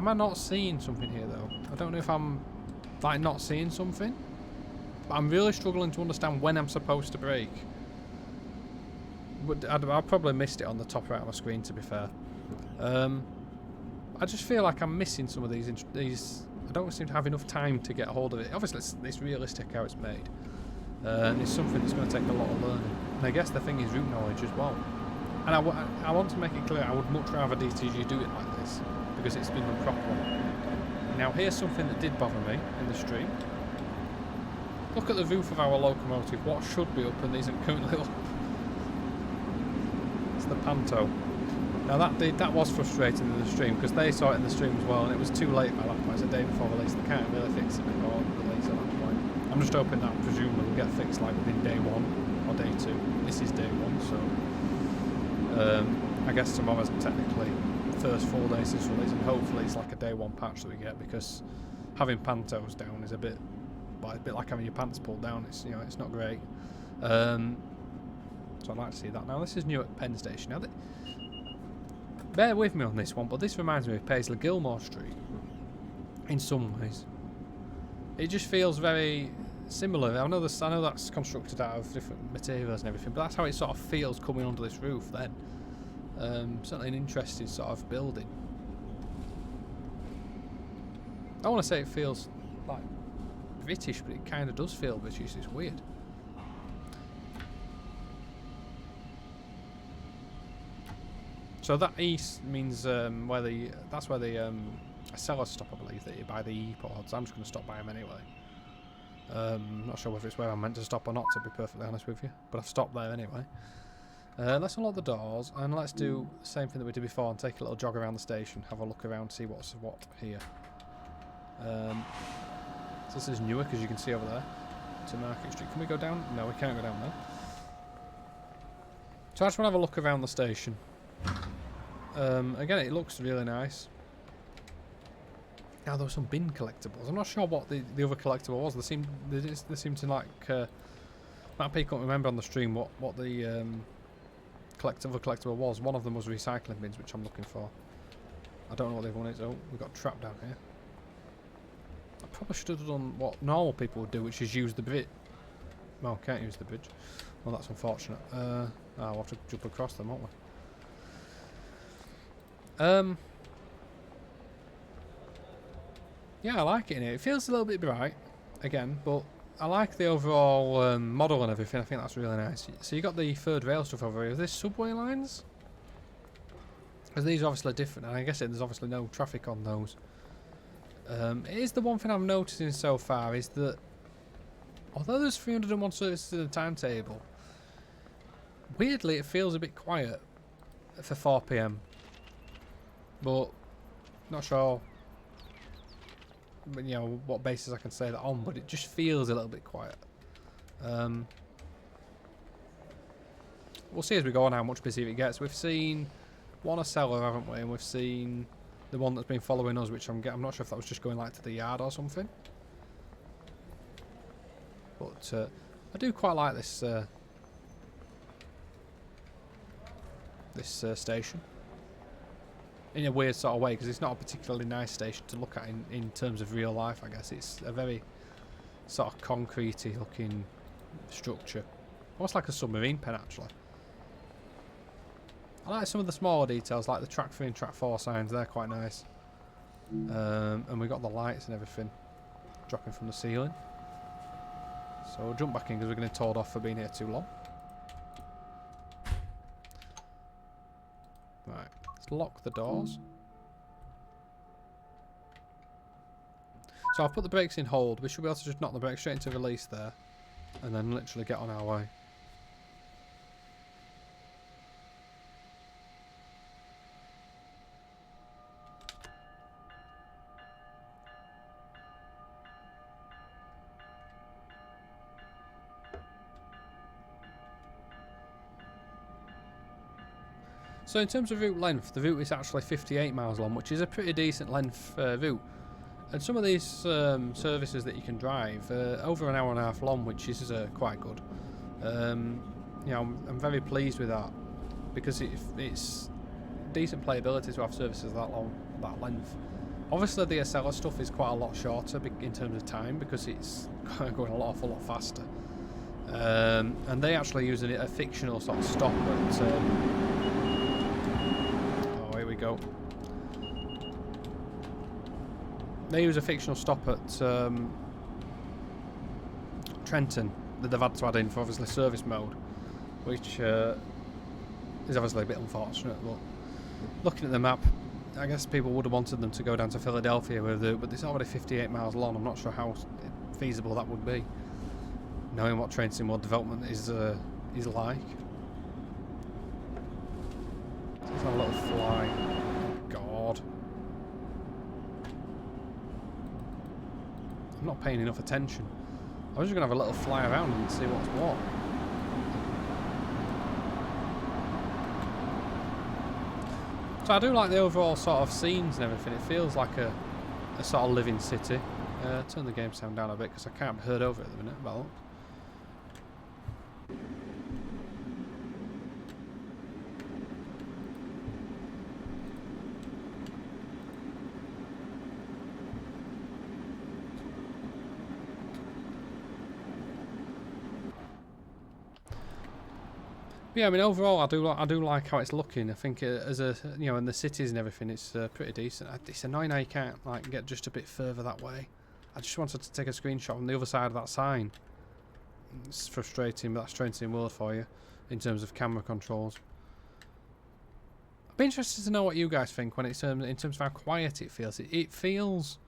I not seeing something here though? I don't know if I'm like not seeing something, but I'm really struggling to understand when I'm supposed to brake. I probably missed it on the top right of my screen, to be fair. I just feel like I'm missing some of these. I don't seem to have enough time to get a hold of it. Obviously, it's realistic how it's made, and it's something that's going to take a lot of learning. And I guess the thing is route knowledge as well. And I want to make it clear, I would much rather DTG do it like this, because it's been done properly. Now here's something that did bother me in the stream. Look at the roof of our locomotive, what should be up and isn't currently up. It's the Panto. Now that was frustrating in the stream, because they saw it in the stream as well, and it was too late by that point. It's the day before release, they can't really fix it before release at that point. I'm just hoping that presumably will get fixed like within day 1 or day 2. This is day 1, so I guess tomorrow's technically first full day since release, and hopefully it's like a day 1 patch that we get, because having Pantos down is a bit like having your pants pulled down. It's, you know, it's not great. So I'd like to see that. Now this is Newark Penn Station. Now bear with me on this one, but this reminds me of Paisley Gilmore Street in some ways. It just feels very similar. I know that's constructed out of different materials and everything, but that's how it sort of feels coming under this roof then. Certainly an interesting sort of building. I want to say it feels like British, but it kind of does feel British. It's weird. So that east means that's where the sellers stop, I believe, that you buy the E-pods. I'm just going to stop by them anyway. Not sure whether it's where I'm meant to stop or not, to be perfectly honest with you, but I've stopped there anyway. Let's unlock the doors and let's do the same thing that we did before and take a little jog around the station, have a look around, see what's what here. So this is Newark, as you can see over there, to Market Street. Can we go down? No, we can't go down there. So I just want to have a look around the station. Again, it looks really nice. Now there were some bin collectibles. I'm not sure what the other collectible was. They seem to like. Matt P couldn't remember on the stream what the other collectible was. One of them was recycling bins, which I'm looking for. I don't know what the other one is. Oh, we've got a trap down here. I probably should have done what normal people would do, which is use the bridge. Well, can't use the bridge. Well, that's unfortunate. We'll have to jump across them, won't we? Yeah, I like it in here. It feels a little bit bright, again, but I like the overall model and everything. I think that's really nice. So you got the third rail stuff over here. Are this subway lines? Because these are obviously different, and I guess there's obviously no traffic on those. It is the one thing I'm noticing so far is that although there's 301 services in the timetable, weirdly it feels a bit quiet for 4 PM. But not sure, you know, what basis I can say that on, but it just feels a little bit quiet. We'll see as we go on how much busier it gets. We've seen one a seller, haven't we? And we've seen the one that's been following us, which I'm not sure if that was just going like to the yard or something. But I do quite like this station. In a weird sort of way, because it's not a particularly nice station to look at in terms of real life, I guess. It's a very sort of concrete-y looking structure. Almost like a submarine pen, actually. I like some of the smaller details, like the track 3 and track 4 signs. They're quite nice. And we got the lights and everything dropping from the ceiling. So we'll jump back in because we're getting told off for being here too long. Right. Lock the doors. So I've put the brakes in hold. We should be able to just knock the brakes straight into release there and then literally get on our way. So in terms of route length, the route is actually 58 miles long, which is a pretty decent length route. And some of these services that you can drive over an hour and a half long, which is quite good. You know, I'm very pleased with that because it's decent playability to have services that long, that length. Obviously, the SLR stuff is quite a lot shorter in terms of time because it's going an awful lot faster. And they actually use a fictional sort of stop at. Oh, here we go. They use a fictional stop at Trenton that they've had to add in for obviously service mode, which is obviously a bit unfortunate, but looking at the map, I guess people would have wanted them to go down to Philadelphia with it, but it's already 58 miles long. I'm not sure how feasible that would be, knowing what Train Sim World development is like. Let's have a little fly. Oh God. I'm not paying enough attention. I was just going to have a little fly around and see what's what. So I do like the overall sort of scenes and everything. It feels like a sort of living city. Turn the game sound down a bit because I can't be heard over it at the minute. But yeah, I mean overall, I do like how it's looking. I think as a in the cities and everything, it's pretty decent. It's annoying how you can't like get just a bit further that way. I just wanted to take a screenshot on the other side of that sign. It's frustrating, but that's Train Sim World for you in terms of camera controls. I'd be interested to know what you guys think when it's in terms of how quiet it feels. It feels.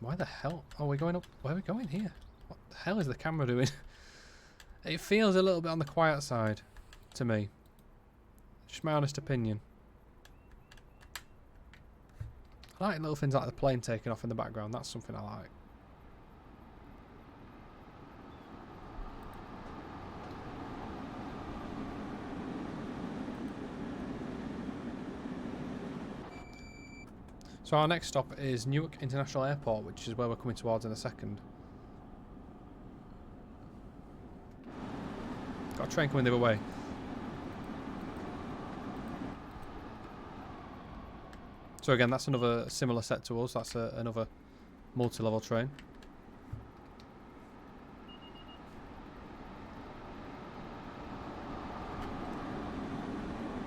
Why the hell are we going up? Where are we going here? What the hell is the camera doing? It feels a little bit on the quiet side to me. Just my honest opinion. I like little things like the plane taking off in the background. That's something I like. So our next stop is Newark International Airport, which is where we're coming towards in a second. Got a train coming the other way. So again, that's another similar set to us. That's another multi-level train.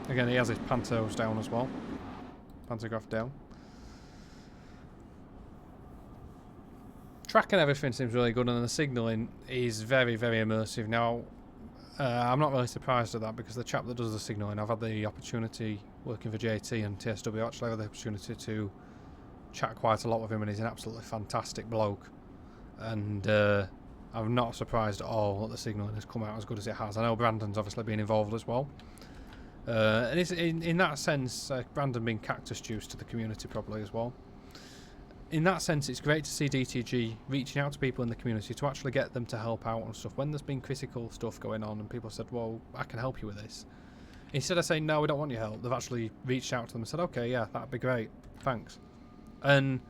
Again, he has his pantos down as well. Pantograph down. Track and everything seems really good, and the signalling is very, very immersive. Now, I'm not really surprised at that because the chap that does the signalling, I've had the opportunity working for JT and TSW, actually had the opportunity to chat quite a lot with him, and he's an absolutely fantastic bloke. And I'm not surprised at all that the signalling has come out as good as it has. I know Brandon's obviously been involved as well. And it's, in that sense, Brandon being cactus juice to the community probably as well. In that sense, it's great to see DTG reaching out to people in the community to actually get them to help out and stuff. When there's been critical stuff going on and people said, well, I can help you with this. Instead of saying, no, we don't want your help, they've actually reached out to them and said, okay, yeah, that'd be great. Thanks. And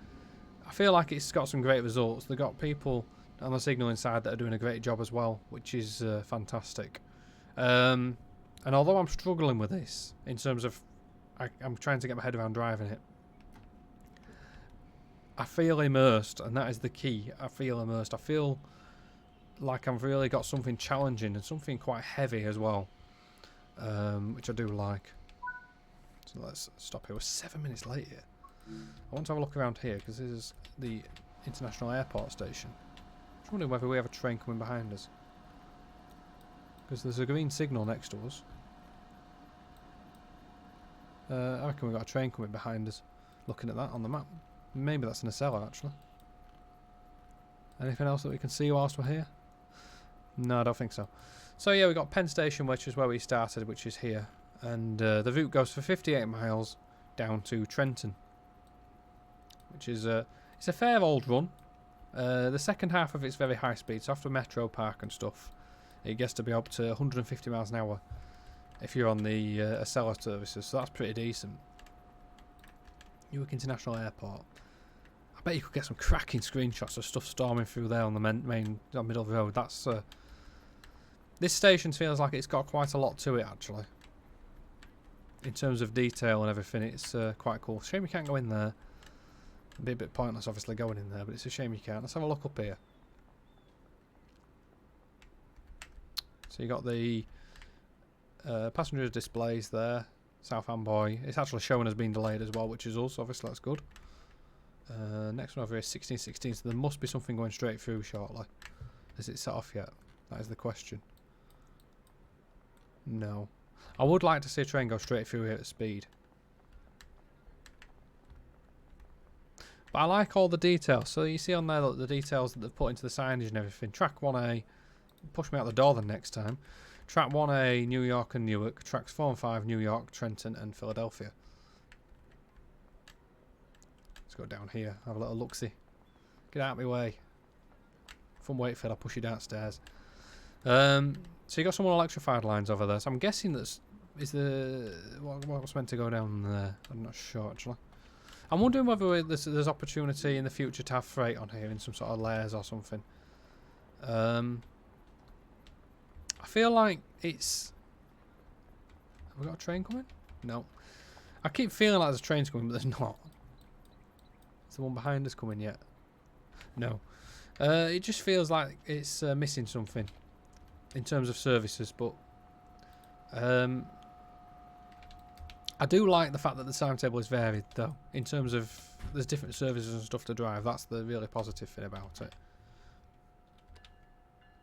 I feel like it's got some great results. They've got people on the signalling side that are doing a great job as well, which is fantastic. And although I'm struggling with this in terms of I'm trying to get my head around driving it, I feel immersed, and that is the key. I feel immersed. I feel like I've really got something challenging and something quite heavy as well, which I do like. So let's stop here. We're 7 minutes late here. I want to have a look around here because this is the International Airport station. I'm just wondering whether we have a train coming behind us, because there's a green signal next to us. I reckon we've got a train coming behind us. Looking at that on the map. Maybe that's an Acela, actually. Anything else that we can see whilst we're here? No, I don't think so. So yeah, we've got Penn Station, which is where we started, which is here. And the route goes for 58 miles down to Trenton. Which is it's a fair old run. The second half of it's very high speed, so after Metro Park and stuff, it gets to be up to 150 miles an hour if you're on the Acela services, so that's pretty decent. Newark International Airport. I bet you could get some cracking screenshots of stuff storming through there on the main middle of the road. That's this station feels like it's got quite a lot to it actually. In terms of detail and everything, it's quite cool. Shame you can't go in there. It'd be a bit pointless obviously going in there, but it's a shame you can't. Let's have a look up here. So you got the passenger displays there. South Amboy. It's actually showing as being delayed as well, which is us. Obviously, that's good. Next one over here is 1616, so there must be something going straight through shortly. Is it set off yet? That is the question. No. I would like to see a train go straight through here at speed. But I like all the details. So you see on there, look, the details that they've put into the signage and everything. Track 1A, push me out the door the next time. Track 1A, New York and Newark. Tracks 4 and 5, New York, Trenton and Philadelphia. Let's go down here, have a little look-see. Get out of my way. From Wakefield, I'll push you downstairs. So you got some more electrified lines over there. So I'm guessing that's what's meant to go down there. I'm not sure actually. I'm wondering whether there's opportunity in the future to have freight on here in some sort of layers or something. I feel like it's... Have we got a train coming? No. I keep feeling like there's trains coming, but there's not. Is the one behind us coming yet? No. It just feels like it's missing something in terms of services, but I do like the fact that the timetable is varied, though, in terms of there's different services and stuff to drive. That's the really positive thing about it.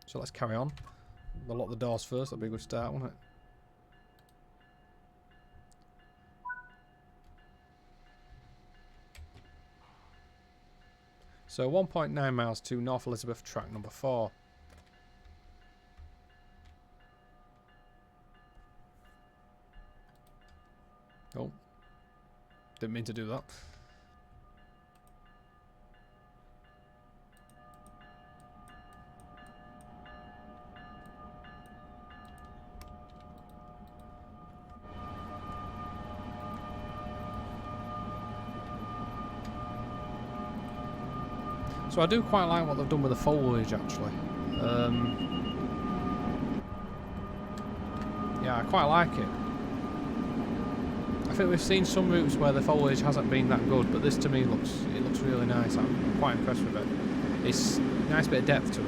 So let's carry on. We'll lock the doors first. That'll be a good start, won't it? So 1.9 miles to North Elizabeth, track number 4. Oh, didn't mean to do that. So I do quite like what they've done with the foliage, actually. Yeah, I quite like it. I think we've seen some routes where the foliage hasn't been that good, but this to me looks really nice. I'm quite impressed with it. It's a nice bit of depth to it.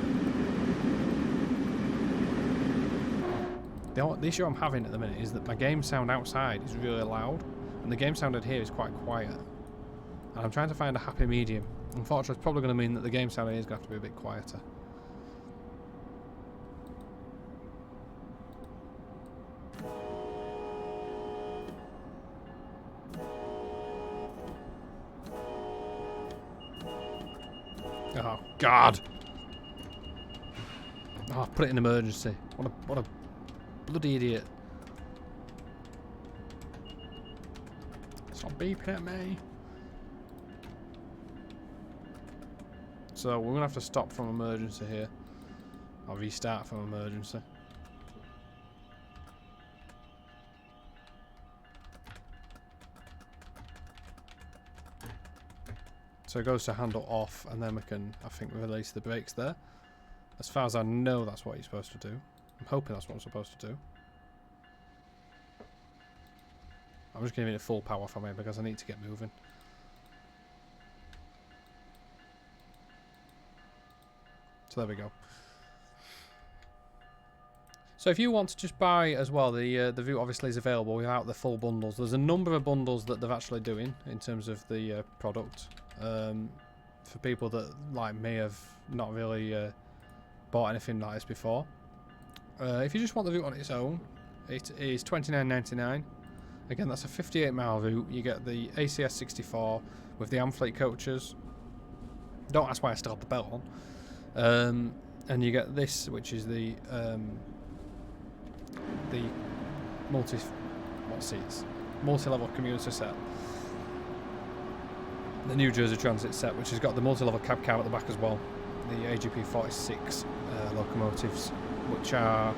The issue I'm having at the minute is that my game sound outside is really loud, and the game sound in here is quite quiet. And I'm trying to find a happy medium. Unfortunately, it's probably going to mean that the game sound here is going to have to be a bit quieter. Oh God! Oh, I've put it in emergency. What a bloody idiot! Stop beeping at me. So we're gonna have to stop from emergency here. I'll restart from emergency. So it goes to handle off, and then we can, I think, release the brakes there. As far as I know, that's what you're supposed to do. I'm hoping that's what I'm supposed to do. I'm just giving it full power from here because I need to get moving. So there we go. So if you want to just buy as well, the route obviously is available without the full bundles. There's a number of bundles that they're actually doing in terms of the product. For people that, like me, have not really bought anything like this before. If you just want the route on its own, it is $29.99. Again, that's a 58-mile route. You get the ACS 64 with the Amfleet coaches. Don't ask why I still have the belt on. And you get this, which is the multi-level commuter set. The New Jersey Transit set, which has got the multi-level cab car at the back as well. The AGP 46 locomotives, which are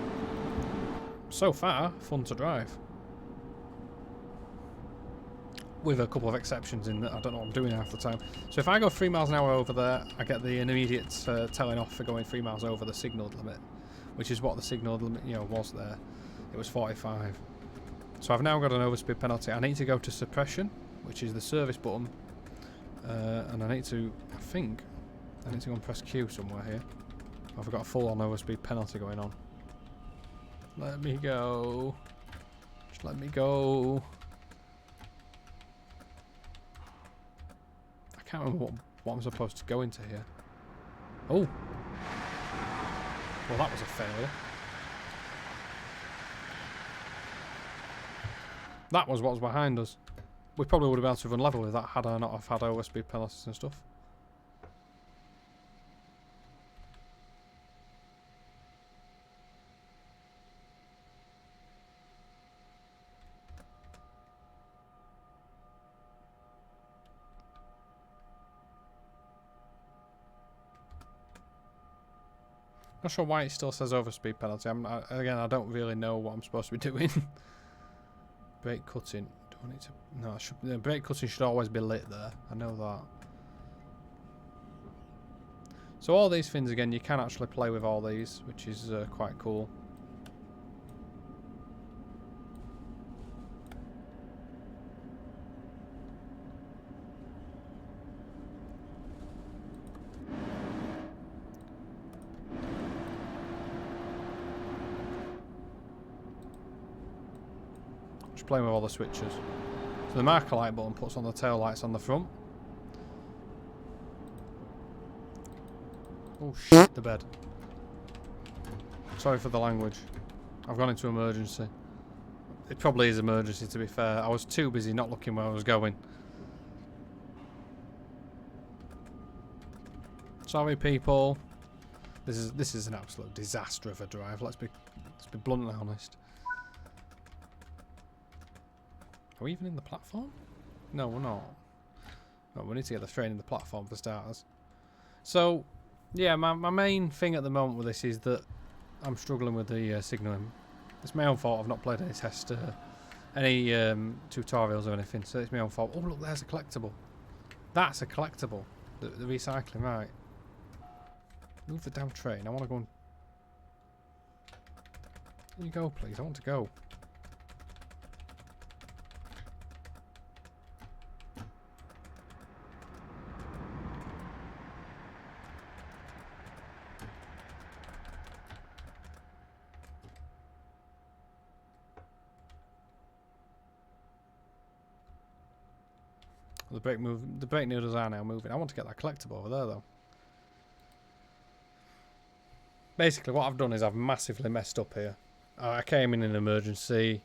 so far fun to drive. With a couple of exceptions in that I don't know what I'm doing half the time. So if I go 3 miles an hour over there, I get the immediate telling off for going 3 miles over the signalled limit, which is what the signalled limit, was there. It was 45. So I've now got an overspeed penalty. I need to go to suppression, which is the service button, and I think I need to go and press Q somewhere here. I've got a full-on overspeed penalty going on. Let me go. Just let me go. I can't remember what I'm supposed to go into here. Oh! Well, that was a failure. That was what was behind us. We probably would have been able to run level with that had I not have had our speed penalties and stuff. Not sure why it still says overspeed penalty. Again, I don't really know what I'm supposed to be doing. Brake cutting. Do I need to? No, the brake cutting should always be lit there. I know that. So all these things again, you can actually play with all these, which is quite cool. Playing with all the switches. So the marker light button puts on the tail lights on the front. Oh shit, the bed. Sorry for the language. I've gone into emergency. It probably is emergency, to be fair. I was too busy not looking where I was going. Sorry people. This is an absolute disaster of a drive. Let's be bluntly honest. Are we even in the platform? No, we're not. No, we need to get the train in the platform for starters. So, yeah, my main thing at the moment with this is that I'm struggling with the signalling. It's my own fault. I've not played any test, any tutorials or anything, so it's my own fault. Oh, look, there's a collectible. That's a collectible. The recycling, right. Move the damn train. I want to go and... There you go, please. I want to go. The brake noodles are now moving. I want to get that collectible over there though. Basically what I've done is I've massively messed up here. I came in an emergency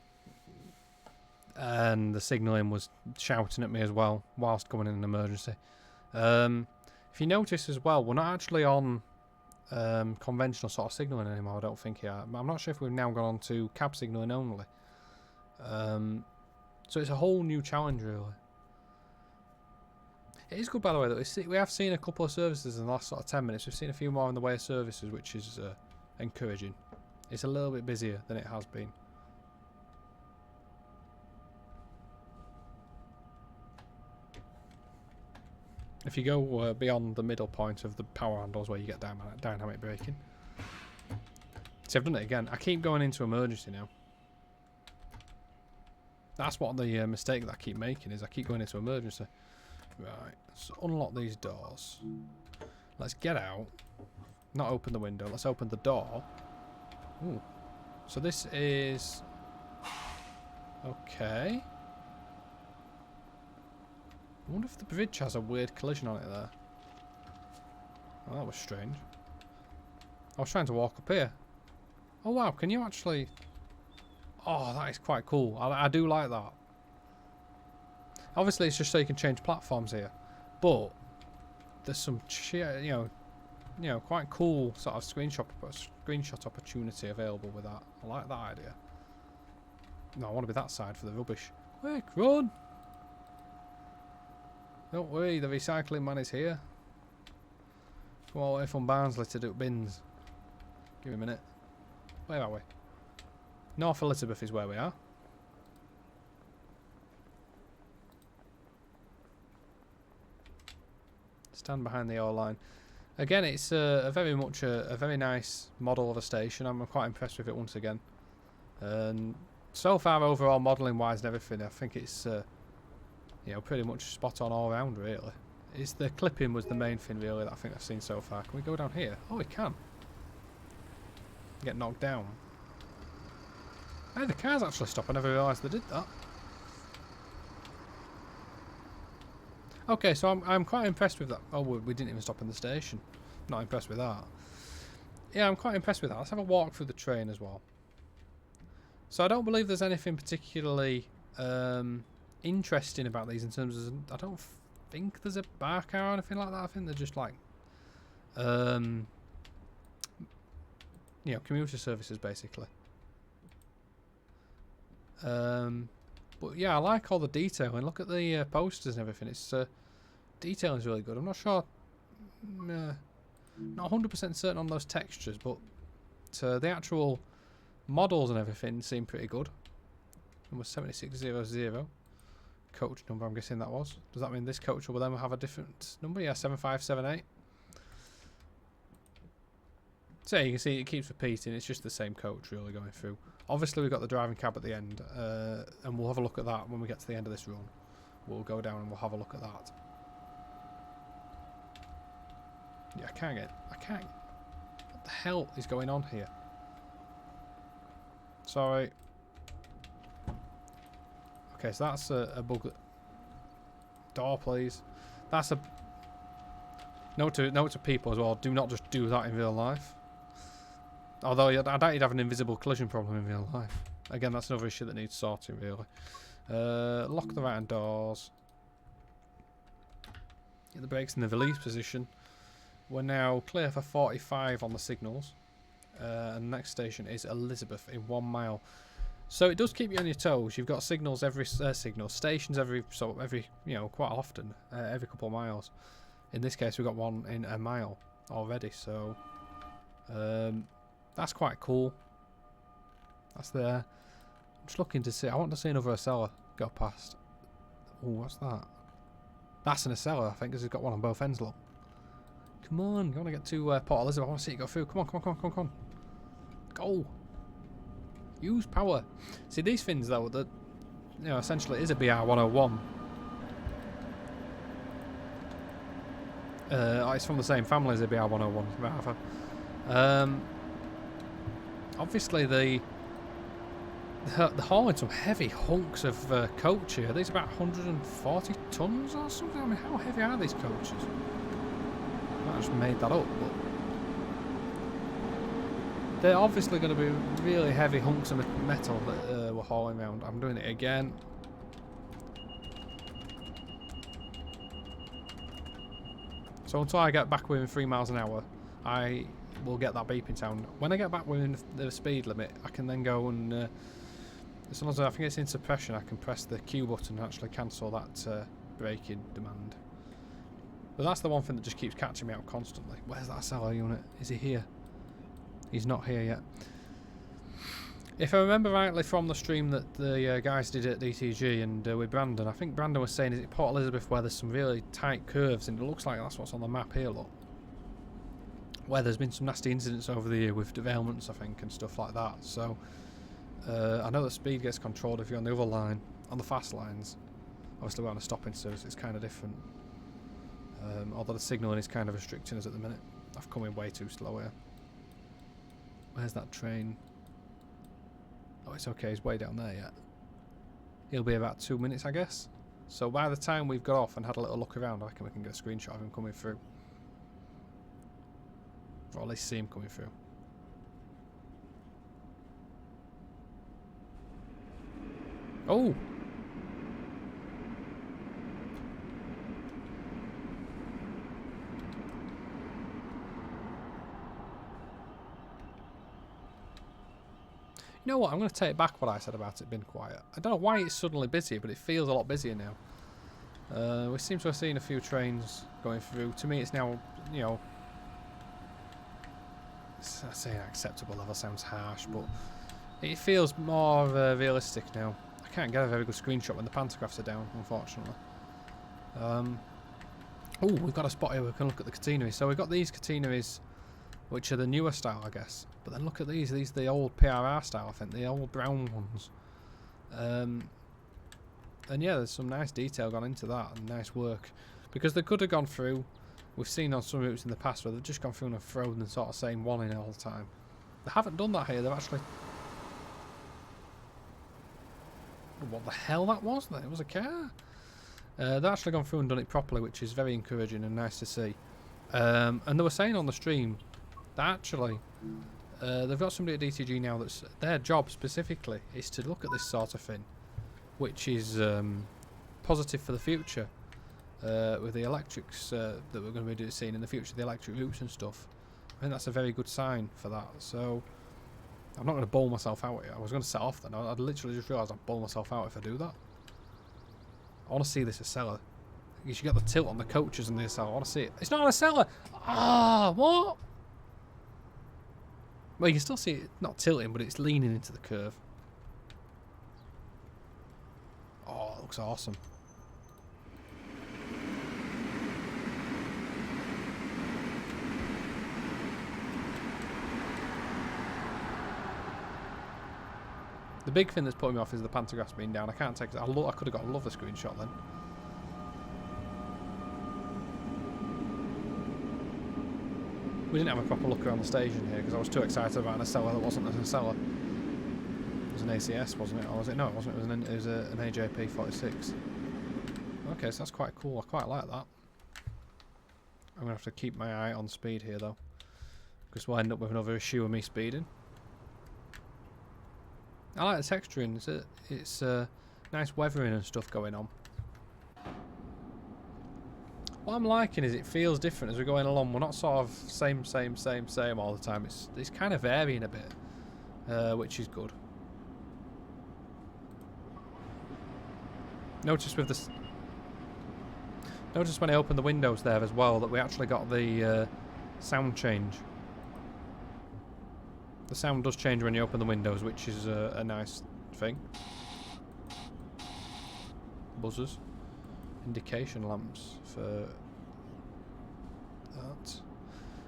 and the signalling was shouting at me as well whilst going in an emergency. If you notice as well, we're not actually on conventional sort of signalling anymore, I don't think here. I'm not sure if we've now gone on to cab signalling only. So it's a whole new challenge really. It is good, by the way, that we have seen a couple of services in the last sort of 10 minutes. We've seen a few more in the way of services, which is encouraging. It's a little bit busier than it has been. If you go beyond the middle point of the power handles where you get dynamic braking. See, I've done it again. I keep going into emergency now. That's what the mistake that I keep making is. I keep going into emergency. Right, let's unlock these doors. Let's get out. Not open the window. Let's open the door. Ooh. So this is... Okay. I wonder if the bridge has a weird collision on it there. Oh, that was strange. I was trying to walk up here. Oh wow, can you actually... Oh, that is quite cool. I do like that. Obviously, it's just so you can change platforms here, but there's some, you know, quite cool sort of screenshot opportunity available with that. I like that idea. No, I want to be that side for the rubbish. Quick, run! Don't worry, the recycling man is here. Come all the way from Barnsley to do bins. Give me a minute. Where are we? North Elizabeth is where we are. Stand behind the oil line. Again, it's very much a very nice model of a station. I'm quite impressed with it once again. And so far, overall modelling wise and everything, I think it's you know, pretty much spot on all round really. It's the clipping was the main thing really that I think I've seen so far. Can we go down here? Oh, we can. Get knocked down. Hey, the cars actually stop. I never realised they did that. Okay, so I'm quite impressed with that. Oh, we didn't even stop in the station. Not impressed with that. Yeah, I'm quite impressed with that. Let's have a walk through the train as well. So I don't believe there's anything particularly interesting about these in terms of, I don't think there's a bar car or anything like that. I think they're just like, you know, commuter services basically. But yeah, I like all the detail, and look at the posters and everything. It's detailing is really good. I'm not sure, not 100% certain on those textures, but the actual models and everything seem pretty good. Number 7600, coach number, I'm guessing that was. Does that mean this coach will then have a different number? Yeah, 7578. So you can see it keeps repeating. It's just the same coach really going through. Obviously we've got the driving cab at the end, and we'll have a look at that when we get to the end of this run. We'll go down and we'll have a look at that. Yeah, I can't. What the hell is going on here? Sorry. Okay, so that's a bug. Door, please. That's a note to people as well. Do not just do that in real life. Although I doubt you'd have an invisible collision problem in real life. Again, that's another issue that needs sorting, really. Lock the right-hand doors. Get the brakes in the release position. We're now clear for 45 on the signals. And the next station is Elizabeth in 1 mile. So it does keep you on your toes. You've got signals every stations every you know, quite often, every couple of miles. In this case, we've got one in a mile already. So that's quite cool. That's there. I'm just looking to see. I want to see another Acela go past. Oh, what's that? That's an Acela, I think, because it's got one on both ends. Look. Come on, you want to get to Port Elizabeth? I want to see it go through. Come on. Go. Use power. See, these things though, that, you know, essentially is a BR101. It's from the same family as a BR101, rather. Obviously, they're hauling some heavy hunks of coach here. These are about 140 tons or something. I mean, how heavy are these coaches? I just made that up, but they're obviously going to be really heavy hunks of metal that we're hauling around. I'm doing it again. So until I get back within 3 miles an hour, I will get that beeping sound. When I get back within the speed limit, I can then go and, as long as I think it's in suppression, I can press the Q button and actually cancel that braking demand. But that's the one thing that just keeps catching me out constantly. Where's that Acela unit? Is he here? He's not here yet. If I remember rightly from the stream that the guys did at DTG and with Brandon, I think Brandon was saying, is it Port Elizabeth where there's some really tight curves, and it looks like that's what's on the map here, look. Where there's been some nasty incidents over the year with derailments, I think, and stuff like that. So, I know the speed gets controlled if you're on the other line, on the fast lines. Obviously we're on a stopping service, it's kind of different. Although the signalling is kind of restricting us at the minute. I've come in way too slow here. Where's that train? Oh, it's okay, he's way down there yet. He'll be about 2 minutes, I guess. So by the time we've got off and had a little look around, I reckon we can get a screenshot of him coming through. Or at least see him coming through. Oh! You know what, I'm going to take back what I said about it being quiet. I don't know why it's suddenly busy, but it feels a lot busier now. We seem to have seen a few trains going through. To me, it's now, you know, I say an acceptable level sounds harsh, but it feels more realistic now. I can't get a very good screenshot when the pantographs are down, unfortunately. Oh, we've got a spot here we can look at the catenary. So we've got these catenaries, which are the newer style, I guess. But then look at these. These are the old PRR style, I think, the old brown ones. And yeah, there's some nice detail gone into that and nice work. Because they could have gone through, we've seen on some routes in the past where they've just gone through and thrown and sort of saying one in all the time. They haven't done that here, they've actually... What the hell that was? It was a car? They've actually gone through and done it properly, which is very encouraging and nice to see. And they were saying on the stream that actually... they've got somebody at DTG now that's their job specifically is to look at this sort of thing which is positive for the future with the electrics that we're going to be seeing in the future, the electric routes and stuff. I think that's a very good sign for that. So I'm not going to bowl myself out here. I was going to set off then. I'd literally just realised I'd bowl myself out if I do that. I want to see this Acela. You should get the tilt on the coaches and the Acela. I want to see it. It's not an Acela! Ah, what? Well, you can still see it not tilting, but it's leaning into the curve. Oh, it looks awesome. The big thing that's putting me off is the pantograph being down. I can't take it. I could have got a lovely screenshot then. We didn't have a proper look around the station here because I was too excited about an Acela that wasn't an Acela. It was an ACS, wasn't it? Or was it? No, it wasn't. It was an AJP 46. Okay, so that's quite cool. I quite like that. I'm going to have to keep my eye on speed here though, because we'll end up with another issue of me speeding. I like the texturing. It's nice weathering and stuff going on. What I'm liking is it feels different as we're going along. We're not sort of same all the time. It's kind of varying a bit, which is good. Notice with this. Notice when I open the windows there as well that we actually got the sound change. The sound does change when you open the windows, which is a nice thing. Buzzers. Indication lamps for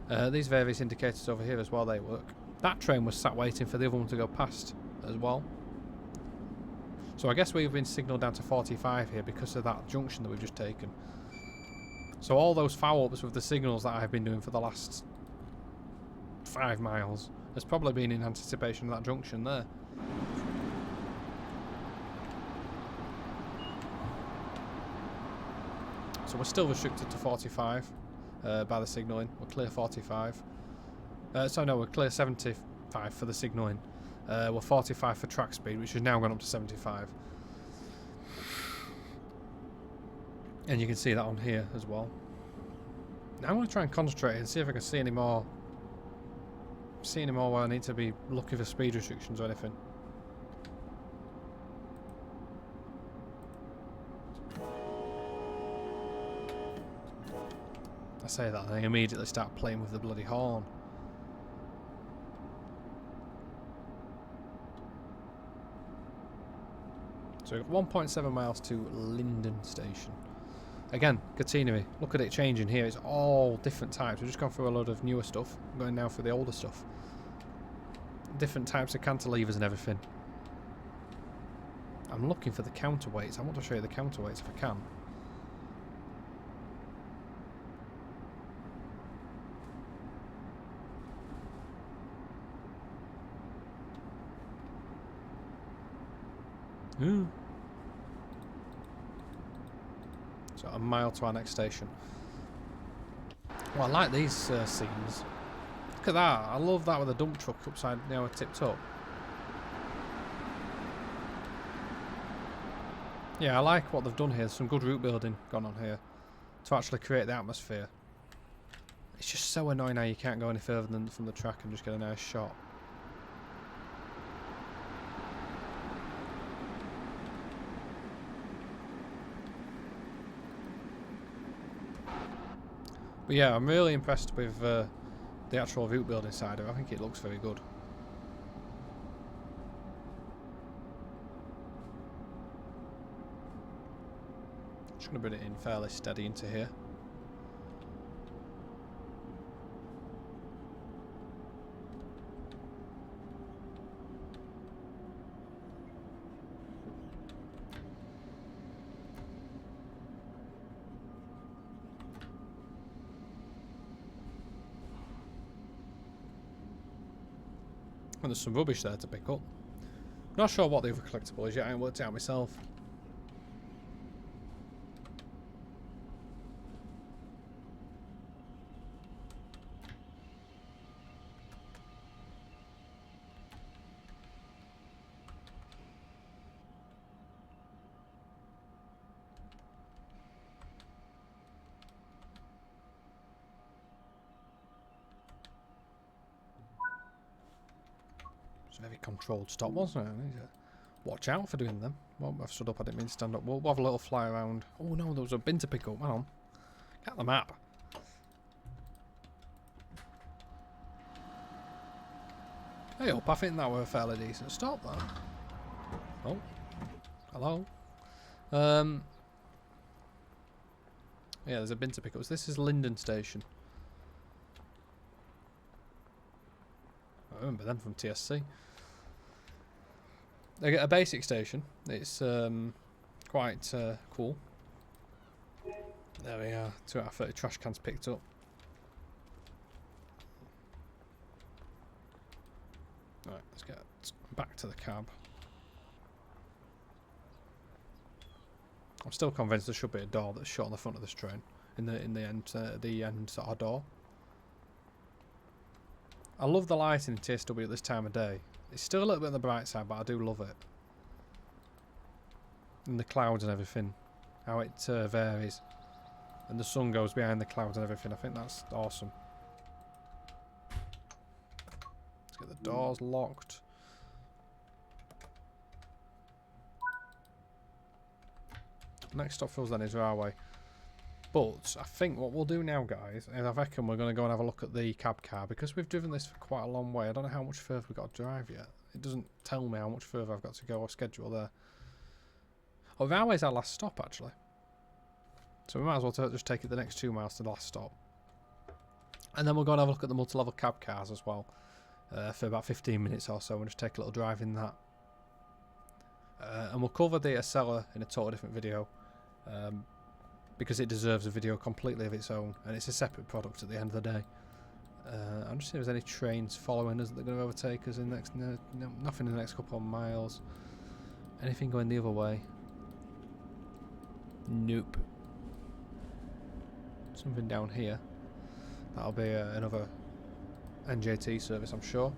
that. These various indicators over here as well, they work. That train was sat waiting for the other one to go past as well. So I guess we've been signalled down to 45 here because of that junction that we've just taken. So all those foul-ups with the signals that I've been doing for the last 5 miles has probably been in anticipation of that junction there. So we're still restricted to 45 by the signalling. We're clear 45. So no, we're clear 75 for the signalling. We're 45 for track speed, which has now gone up to 75. And you can see that on here as well. Now I'm going to try and concentrate and see if I can see any more. See any more where I need to be looking for speed restrictions or anything. I say that and I immediately start playing with the bloody horn. So we've got 1.7 miles to Linden Station. Again, catenary. Look at it changing here. It's all different types. We've just gone through a load of newer stuff. I'm going now for the older stuff. Different types of cantilevers and everything. I'm looking for the counterweights. I want to show you the counterweights if I can. Ooh. So a mile to our next station. Well, I like these scenes. Look at that. I love that with a dump truck upside down, tipped up. Yeah, I like what they've done here. There's some good route building gone on here to actually create the atmosphere. It's just so annoying how you can't go any further than from the track and just get a nice shot. But yeah, I'm really impressed with the actual route building side of it. I think it looks very good. Just going to bring it in fairly steady into here. And there's some rubbish there to pick up. Not sure what the other collectible is yet. I haven't worked it out myself. very controlled stop, wasn't it? I need to watch out for doing them. Well, I've stood up, I didn't mean to stand up. We'll have a little fly around. Oh no, there was a bin to pick up. Hang on. Get the map. Hey up, I think that were a fairly decent stop though. Oh. Hello. Yeah, there's a bin to pick up. This is Linden Station. I remember them from TSC. They get a basic station. It's quite cool. There we are. 2 out of 30 trash cans picked up. Right, let's get back to the cab. I'm still convinced there should be a door that's shut on the front of this train in the end sort of door. I love the lighting in TSW at this time of day. It's still a little bit on the bright side, but I do love it. And the clouds and everything, how it varies, and the sun goes behind the clouds and everything. I think that's awesome. Let's get the doors locked. Next stop for us then is Rahway. But I think what we'll do now, guys, is I reckon we're going to go and have a look at the cab car, because we've driven this for quite a long way. I don't know how much further we've got to drive yet. It doesn't tell me how much further I've got to go or schedule there. Oh, Rahway's our last stop, actually. So we might as well just take it the next 2 miles to the last stop. And then we'll go and have a look at the multi-level cab cars as well. For about 15 minutes or so. We'll just take a little drive in that. And we'll cover the Acela in a totally different video. Because it deserves a video completely of its own, and it's a separate product at the end of the day. I'm just seeing if there's any trains following us that are going to overtake us in the next. No, nothing in the next couple of miles. Anything going the other way? Nope. Something down here. That'll be another NJT service, I'm sure.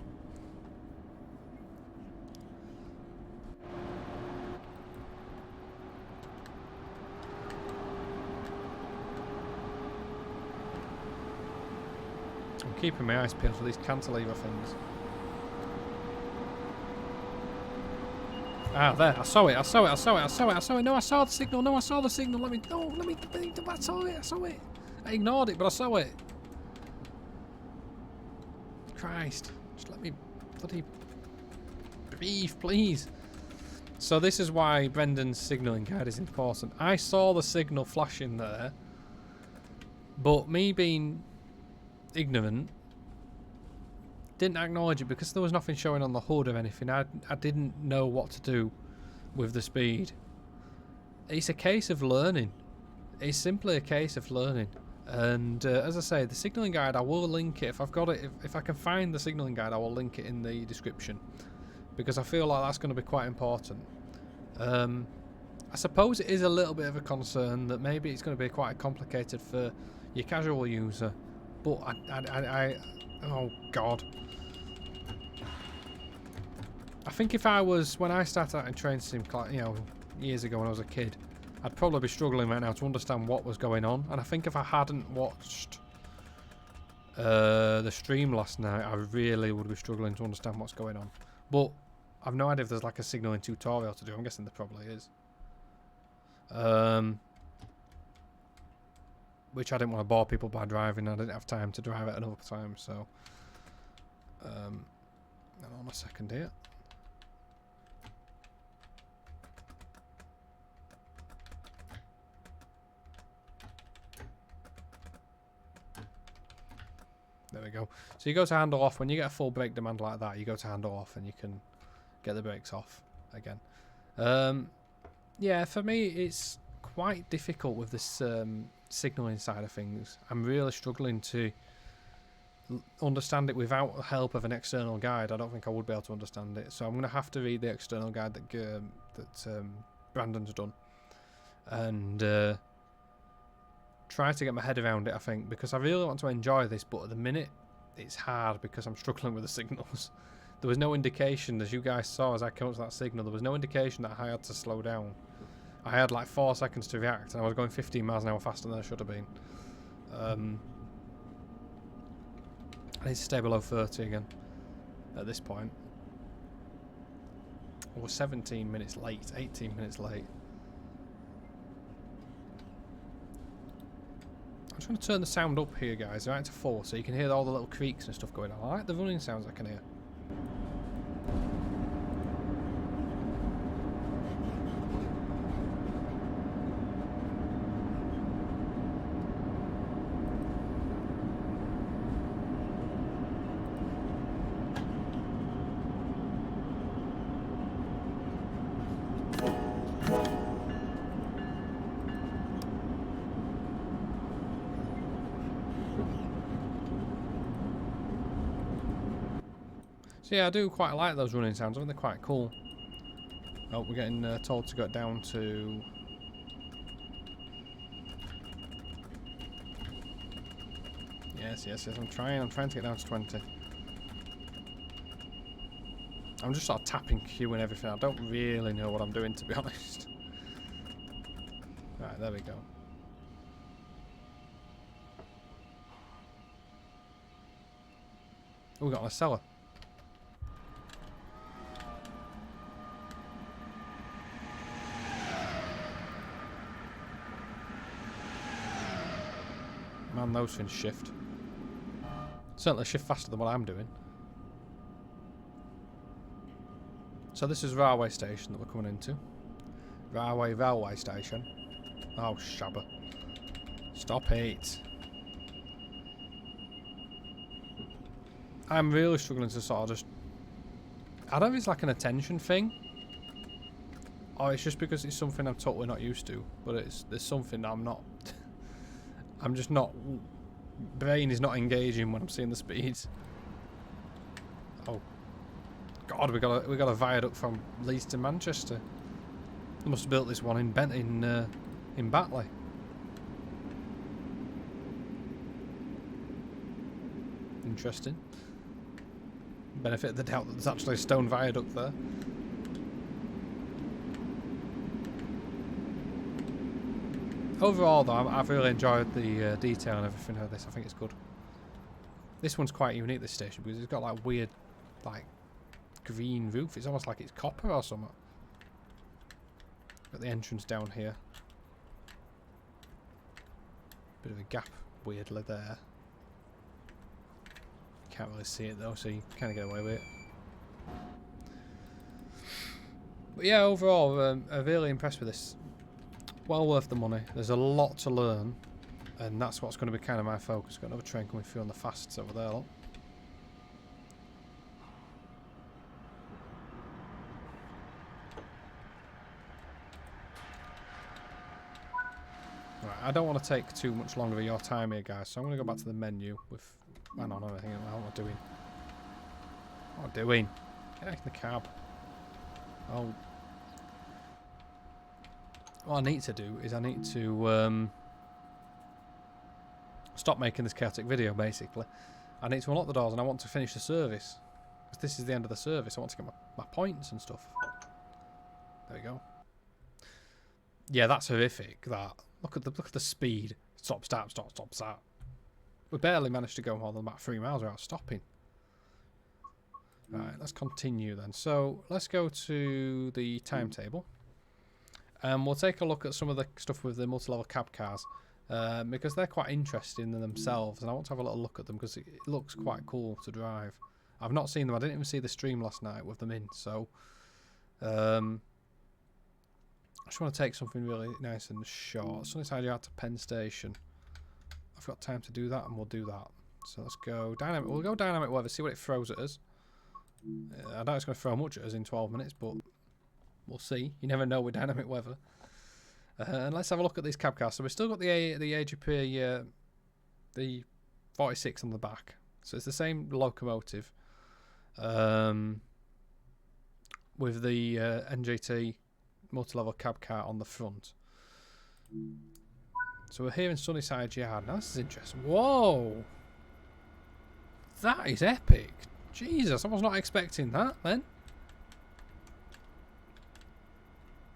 I'm keeping my eyes peeled for these cantilever things. Ah, there. I saw it. No, I saw the signal. I saw the signal. I saw it. I ignored it, but I saw it. Christ. Just let me bloody breathe, please. So this is why Brendan's signalling guide is important. I saw the signal flashing there, but me being ignorant, didn't acknowledge it because there was nothing showing on the hood or anything. I didn't know what to do with the speed. It's a case of learning. It's simply a case of learning. And as I say, the signalling guide, I will link it if I've got it. If I can find the signalling guide, I will link it in the description, because I feel like that's going to be quite important. I suppose it is a little bit of a concern that maybe it's going to be quite complicated for your casual user. But oh God. I think if I was, when I started out in train sim, you know, years ago when I was a kid, I'd probably be struggling right now to understand what was going on. And I think if I hadn't watched the stream last night, I really would be struggling to understand what's going on. But I've no idea if there's like a signalling tutorial to do. I'm guessing there probably is. Which I didn't want to bore people by driving. I didn't have time to drive at another time, so. Hang on a second here. There we go. So you go to handle off. When you get a full brake demand like that, you go to handle off and you can get the brakes off again. Yeah, for me it's quite difficult with this signalling side of things. I'm really struggling to understand it without the help of an external guide. I don't think I would be able to understand it. So I'm going to have to read the external guide that Brandon's done. And try to get my head around it, I think, because I really want to enjoy this, but at the minute it's hard because I'm struggling with the signals. There was no indication, as you guys saw as I came up to that signal, there was no indication that I had to slow down. I had like 4 seconds to react and I was going 15 miles an hour faster than I should have been. I need to stay below 30 again at this point. Or 17 minutes late, 18 minutes late. I'm just going to turn the sound up here, guys, right to 4, so you can hear all the little creaks and stuff going on. I like the running sounds I can hear. So yeah, I do quite like those running sounds. I think they're quite cool. Oh, we're getting told to go down to... Yes. I'm trying to get down to 20. I'm just sort of tapping Q and everything. I don't really know what I'm doing, to be honest. Right, there we go. Oh, we got a cellar. Man, those things shift. Certainly shift faster than what I'm doing. So this is Rahway station that we're coming into. Rahway railway station. Oh, shabba. Stop it. I'm really struggling to sort of just... I don't know if it's like an attention thing. Or it's just because it's something I'm totally not used to. But there's something I'm not... I'm just not... Brain is not engaging when I'm seeing the speeds. Oh God, we got a viaduct from Leeds to Manchester. They must have built this one in Batley. Interesting. Benefit of the doubt that there's actually a stone viaduct there. Overall, though, I've really enjoyed the detail and everything of this. I think it's good. This one's quite unique, this station, because it's got like weird, like green roof. It's almost like it's copper or something. Got the entrance down here. Bit of a gap, weirdly there. Can't really see it though, so you kind of get away with it. But yeah, overall, I'm really impressed with this. Well worth the money. There's a lot to learn, and that's what's going to be kind of my focus. Got another train coming through on the fasts over there. Look. Right, I don't want to take too much longer of your time here, guys, so I'm going to go back to the menu with... Hang on, what am I doing? What am I doing? Get out of the cab. Oh. What I need to do is I need to stop making this chaotic video, basically. I need to unlock the doors and I want to finish the service. Because this is the end of the service. I want to get my points and stuff. There we go. Yeah, that's horrific, that. Look at the speed. Stop, start, stop, stop, start. We barely managed to go more than about 3 miles without stopping. Right, let's continue then. So, let's go to the timetable. We'll take a look at some of the stuff with the multi-level cab cars. Because they're quite interesting in themselves. And I want to have a little look at them because it looks quite cool to drive. I've not seen them. I didn't even see the stream last night with them in. So, I just want to take something really nice and short. Sunnyside Yard to Penn Station. I've got time to do that, and we'll do that. So let's go dynamic. We'll go dynamic weather, see what it throws at us. I doubt it's going to throw much at us in 12 minutes, but we'll see. You never know with dynamic weather. And let's have a look at these cab cars. So we've still got the AGP, the 46 on the back. So it's the same locomotive. With the NGT multi-level cab car on the front. So we're here in Sunnyside Yard. Now this is interesting. Whoa! That is epic. Jesus, I was not expecting that then.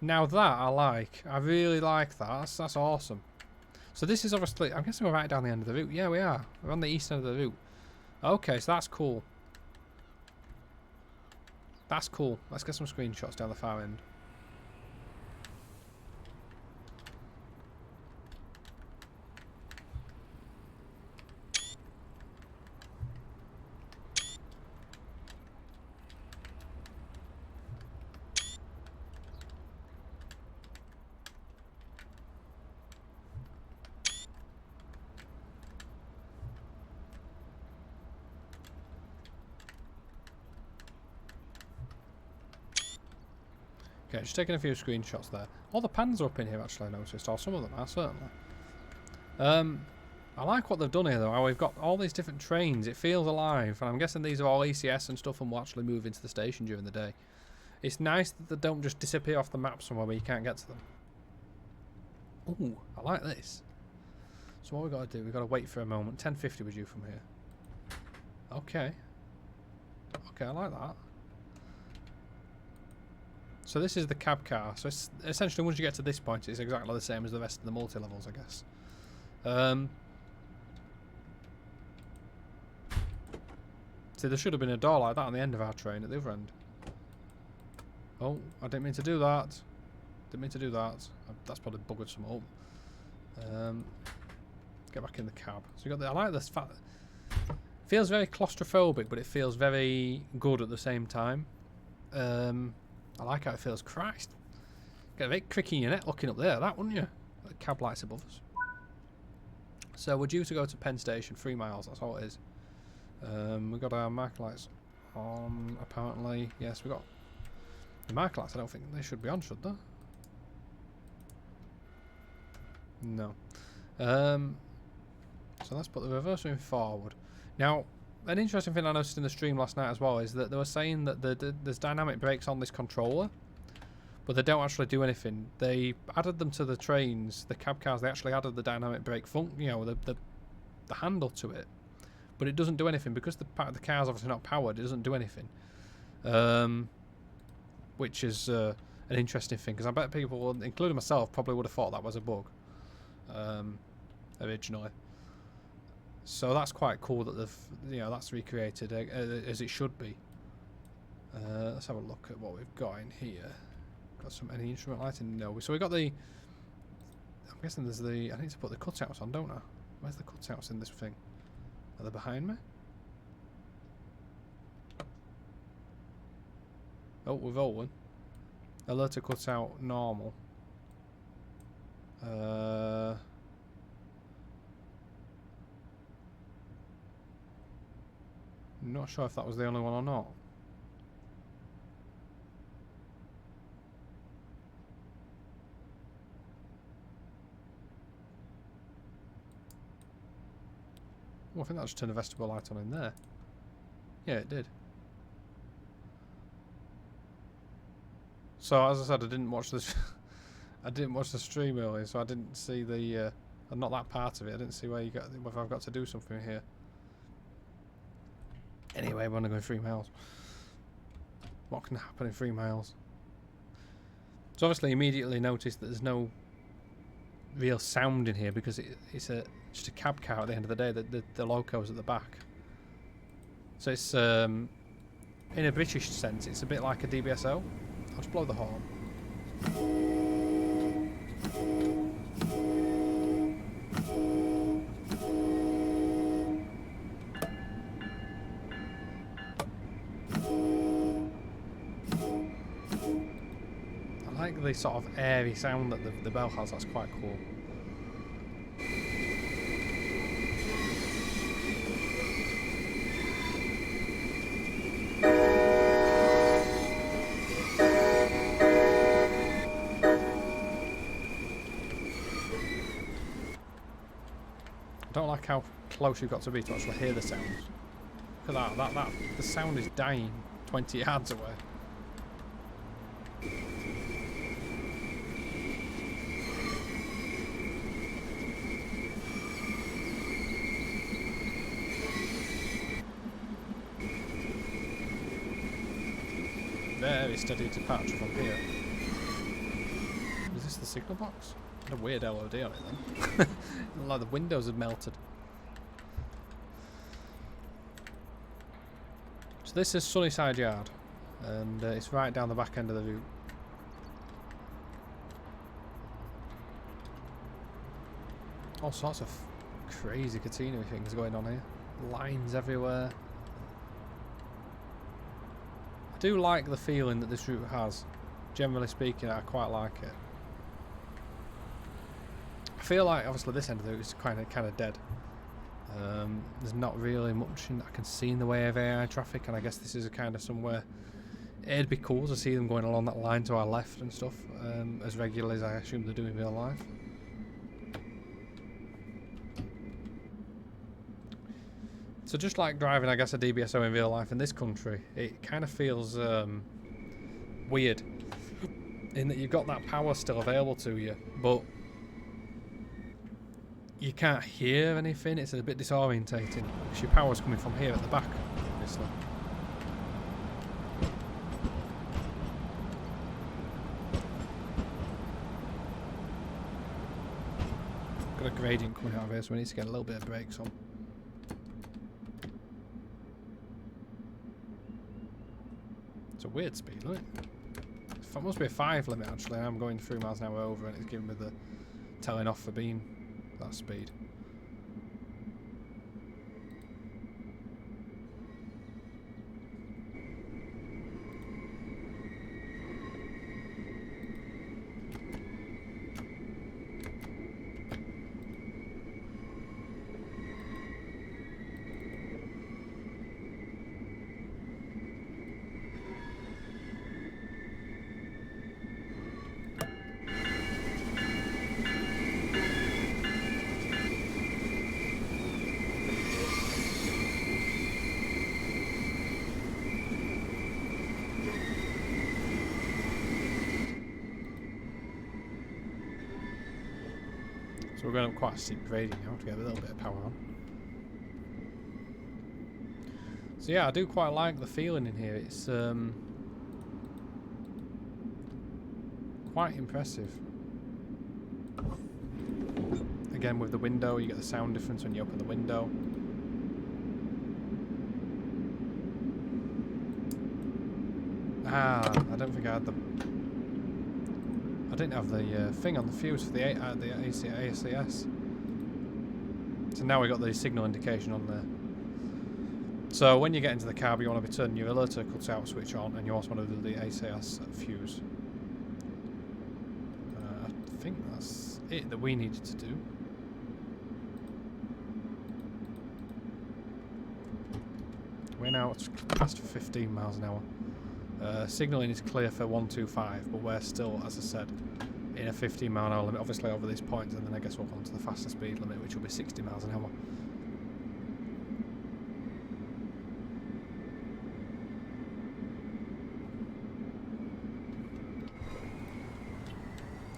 Now that I like. I really like that. That's awesome. So this is obviously... I'm guessing we're right down the end of the route. Yeah, we are. We're on the east end of the route. Okay, so that's cool. That's cool. Let's get some screenshots down the far end. Okay, just taking a few screenshots there. All the pans are up in here, actually, I noticed. Or some of them are, certainly. I like what they've done here, though. How we've got all these different trains. It feels alive. And I'm guessing these are all ECS and stuff and will actually move into the station during the day. It's nice that they don't just disappear off the map somewhere where you can't get to them. Ooh, I like this. So what we've got to do, we've got to wait for a moment. 10:50 was due from here. Okay. Okay, I like that. So this is the cab car. So it's essentially, once you get to this point, it's exactly the same as the rest of the multi-levels, I guess. See, there should have been a door like that on the end of our train at the other end. Oh, I didn't mean to do that. Didn't mean to do that. That's probably buggered some up. Get back in the cab. So you got the. I like this fact. Feels very claustrophobic, but it feels very good at the same time. I like how it feels. Christ. Get a bit cricky in your neck looking up there, that, wouldn't you? The cab lights above us. So we're due to go to Penn Station, 3 miles, that's all it is. We've got our marker lights on, apparently. Yes, we've got the marker lights. I don't think they should be on, should they? No. So let's put the reverse moving forward. Now, an interesting thing I noticed in the stream last night as well is that they were saying that there's dynamic brakes on this controller, but they don't actually do anything. They added them to the trains, the cab cars. They actually added the dynamic brake the handle to it, but it doesn't do anything because the car's obviously not powered. It doesn't do anything, which is an interesting thing because I bet people, including myself, probably would have thought that was a bug originally. So that's quite cool that they've, that's recreated as it should be. Let's have a look at what we've got in here. Got any instrument lighting? No. So we got the. I'm guessing there's the. I need to put the cutouts on, don't I? Where's the cutouts in this thing? Are they behind me? Oh, we've all one. Alert to cutout normal. Not sure if that was the only one or not. Oh, I think that just turned a vestibule light on in there. Yeah, it did. So as I said, I didn't watch this. I didn't watch the stream earlier, so I didn't see the. Not that part of it. I didn't see where you got. Whether I've got to do something here. Anyway, we're only going 3 miles. What can happen in 3 miles? So obviously, immediately noticed that there's no real sound in here because it's just a cab car at the end of the day. The loco's at the back. So it's in a British sense, it's a bit like a DBSO. I'll just blow the horn. I like the sort of airy sound that the bell has. That's quite cool. I don't like how close you've got to be to actually hear the sounds. Look at that, the sound is dying 20 yards away. Very steady departure from here. Is this the signal box? What a weird LOD on it then. Like the windows have melted. So this is Sunnyside Yard. and it's right down the back end of the route. All sorts of crazy catenary things going on here. Lines everywhere. I do like the feeling that this route has. Generally speaking, I quite like it. I feel like obviously this end of the route is kind of dead. There's not really much that I can see in the way of AI traffic, and I guess this is a kind of somewhere it'd be cool to see them going along that line to our left and stuff, as regularly as I assume they do in real life. So just like driving, I guess, a DBSO in real life in this country, it kind of feels weird in that you've got that power still available to you, but you can't hear anything. It's a bit disorientating because your power's coming from here at the back, obviously. Got a gradient coming out of here, so we need to get a little bit of brakes on. It's a weird speed limit. It must be a 5 limit actually. I'm going 3 miles an hour over and it's giving me the telling off for being that speed. So we're going up quite a steep gradient now to get a little bit of power on. So yeah, I do quite like the feeling in here. It's quite impressive. Again, with the window, you get the sound difference when you open the window. Ah, I don't think I had the... I didn't have the thing on the fuse for the ACS. So now we've got the signal indication on there. So when you get into the cab, you want to be turning your electrical out switch on, and you also want to do the ACS fuse. I think that's it that we needed to do. We're now past 15 miles an hour. Signalling is clear for 125, but we're still, as I said, in a 15 mile an hour limit, obviously over this point, and then I guess we'll go on to the faster speed limit, which will be 60 miles an hour.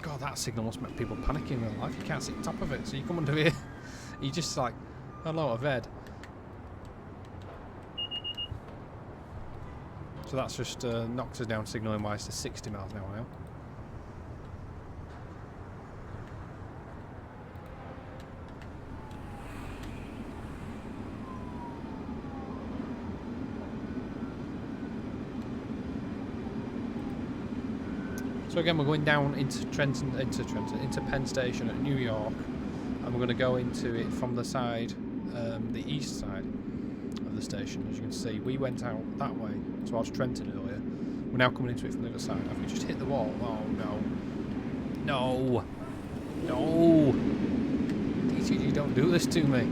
God, that signal must make people panic in real life. You can't see the top of it, so you come under here, you just like, hello, I've read. So that's just knocked us down signalling wise to 60 miles an hour now. So again, we're going down into Trenton, into Penn Station at New York, and we're going to go into it from the side, the east side of the station. As you can see, we went out that way towards Trenton earlier. We're now coming into it from the other side. Have we just hit the wall? Oh no. No! No! DTG, don't do this to me.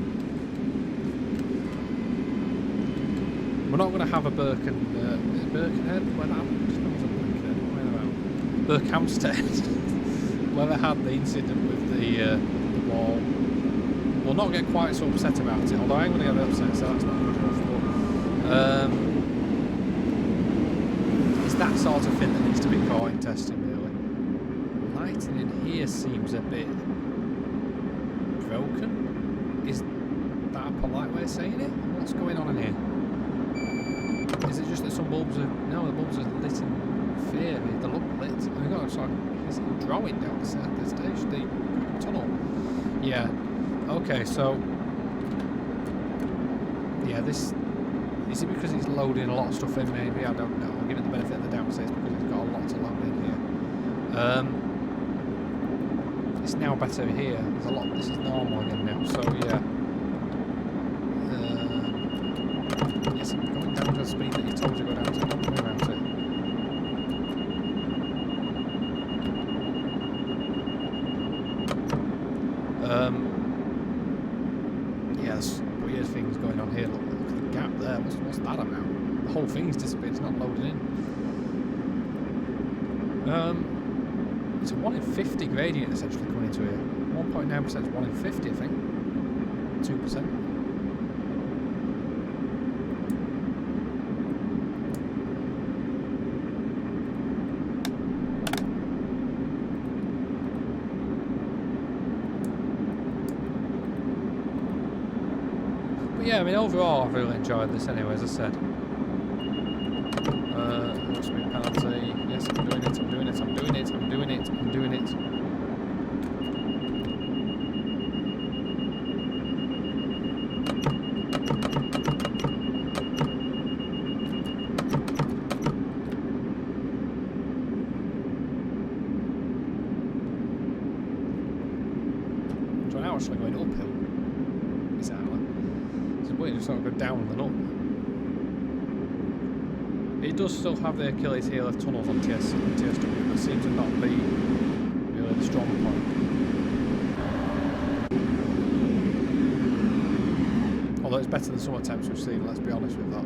We're not going to have a Birkenhead? Where that happened? Birkhamsted, where they had the incident with the wall. We'll not get quite so upset about it, although I'm going to get a bit upset, so that's not good enough. But, it's that sort of thing that needs to be caught in testing, really. Lighting in here seems a bit broken. Is that a polite way of saying it? What's going on in here? Is it just that some bulbs are... No, the bulbs are lit in theory, they look lit. I got it's like it's a drawing down the stage, the tunnel. Yeah. Okay, so yeah, this Is it because it's loading a lot of stuff in? Maybe, I don't know. I'll give it the benefit of the doubt, say it's because it's got a lot to load in here. It's now better here. There's a lot. This is normal again now. So yeah. Yes, I'm going down to the speed that you told you to go down to. Don't worry about it. Yeah, there's weird things going on here. Look at the gap there. What's that about? The whole thing's disappeared. It's not loaded in. It's a 1 in 50 gradient essentially coming into here. 1.9% is 1 in 50, I think. 2%. But yeah, I mean, overall, I've really enjoyed this anyway, as I said. Must be a penalty. Yes, I'm doing it, I'm doing it, I'm doing it, I'm doing it, I'm doing it. So now actually going uphill. Exactly. So wait, just sort of go down and up. It does still have the Achilles heel of tunnels on TSW, but seems to not be really the strong point. Although it's better than some attempts we've seen, let's be honest with that.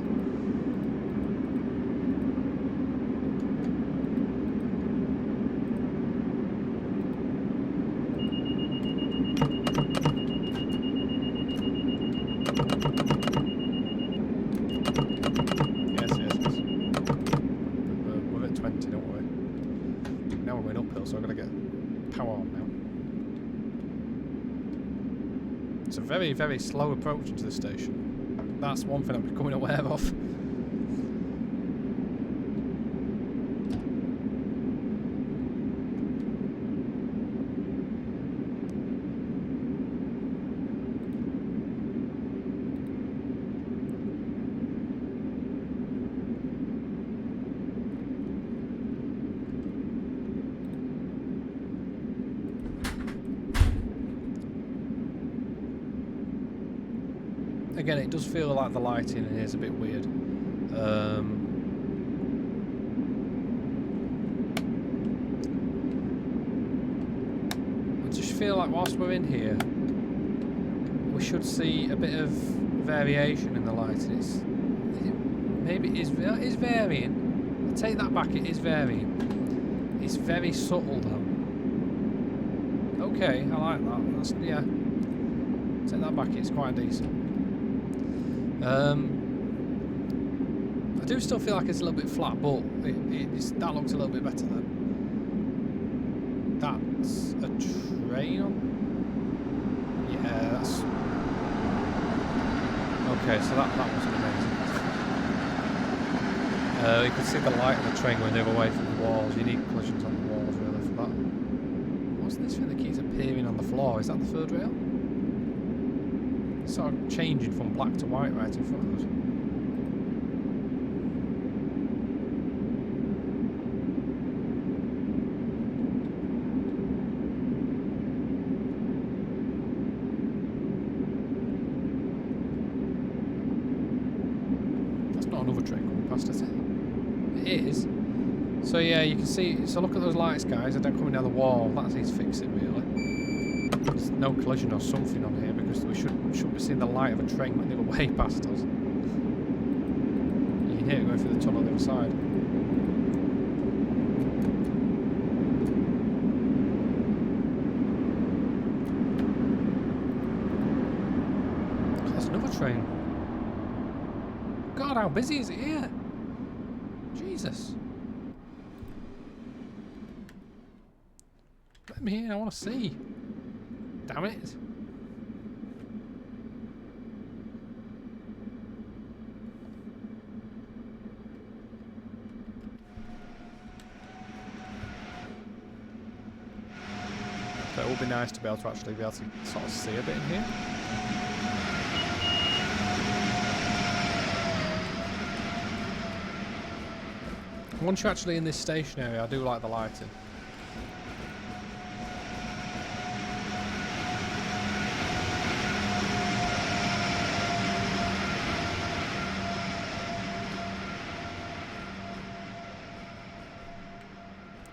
So I've got to get power on now. It's a very, very slow approach to the station. That's one thing I'm becoming aware of. Again, it does feel like the lighting in here is a bit weird. I just feel like whilst we're in here, we should see a bit of variation in the lighting. Maybe it is varying. I take that back, it is varying. It's very subtle though. Okay, I like that. That's, yeah. Take that back, it's quite decent. I do still feel like it's a little bit flat, but that looks a little bit better then. That's a train on? Yeah, that's... Okay, so that wasn't amazing. You can see the light of the train going the other way from the walls. You need collisions on the walls really for that. What's this thing that keeps appearing on the floor? Is that the third rail? Sort of changing from black to white right in front of us. That's not another train coming past, is it? It is. So yeah, you can see, so look at those lights guys, they're coming down the wall. That needs fixing really. There's no collision or something on here because we shouldn't be seeing the light of a train going the other way past us. You can hear it going through the tunnel on the other side. There's another train. God, how busy is it here? Jesus. Let me in, I want to see. Damn it. So it would be nice to be able to actually sort of see a bit in here. Once you're actually in this station area, I do like the lighting.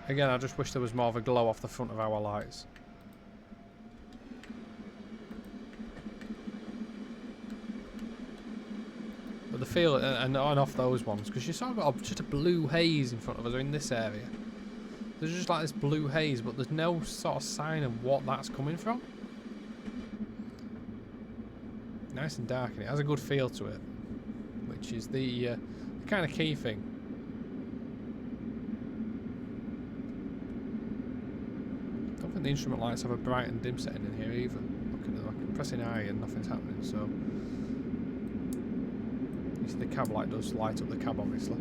Again, I just wish there was more of a glow off the front of our lights. But the feel, and on off those ones, because you sort of got just a blue haze in front of us, or in this area. There's just like this blue haze, but there's no sort of sign of what that's coming from. Nice and dark, and it has a good feel to it, which is the kind of key thing. The instrument lights have a bright and dim setting in here either. Looking at them, I'm pressing I and nothing's happening, so you see the cab light does light up the cab, obviously.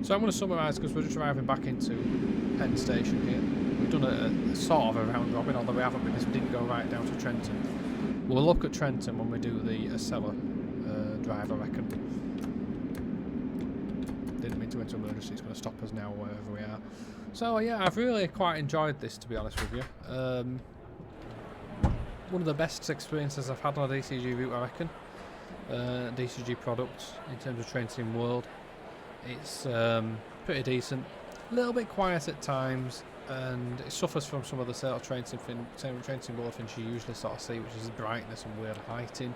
So I'm going to summarise, because we're just driving back into Penn Station here. We've done a sort of a round robin, although we haven't, because we didn't go right down to Trenton. We'll look at Trenton when we do the Acela drive, I reckon. Didn't mean to enter emergency, it's going to stop us now wherever we are. So yeah, I've really quite enjoyed this, to be honest with you. One of the best experiences I've had on a DCG route, I reckon. DCG products in terms of train sim world. It's pretty decent, a little bit quiet at times, and it suffers from some of the sort of train sim world things you usually sort of see, which is brightness and weird lighting.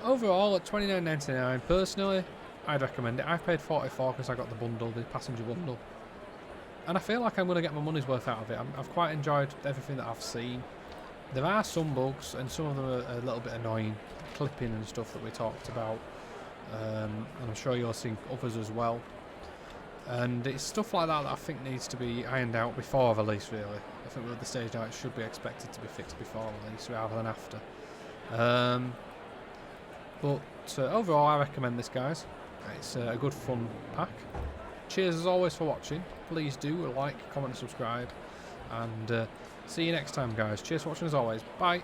Overall, at $29.99, personally, I'd recommend it. I've paid $44 because I got the bundle, the passenger bundle, and I feel like I'm going to get my money's worth out of it. I've quite enjoyed everything that I've seen. There are some bugs, and some of them are a little bit annoying, clipping and stuff that we talked about, and I'm sure you're seeing others as well. And it's stuff like that that I think needs to be ironed out before release, really. I think we're at the stage now it should be expected to be fixed before release rather than after. But overall, I recommend this, guys. It's a good fun pack. Cheers as always for watching. Please do like, comment and subscribe, and see you next time, guys. Cheers for watching as always. Bye.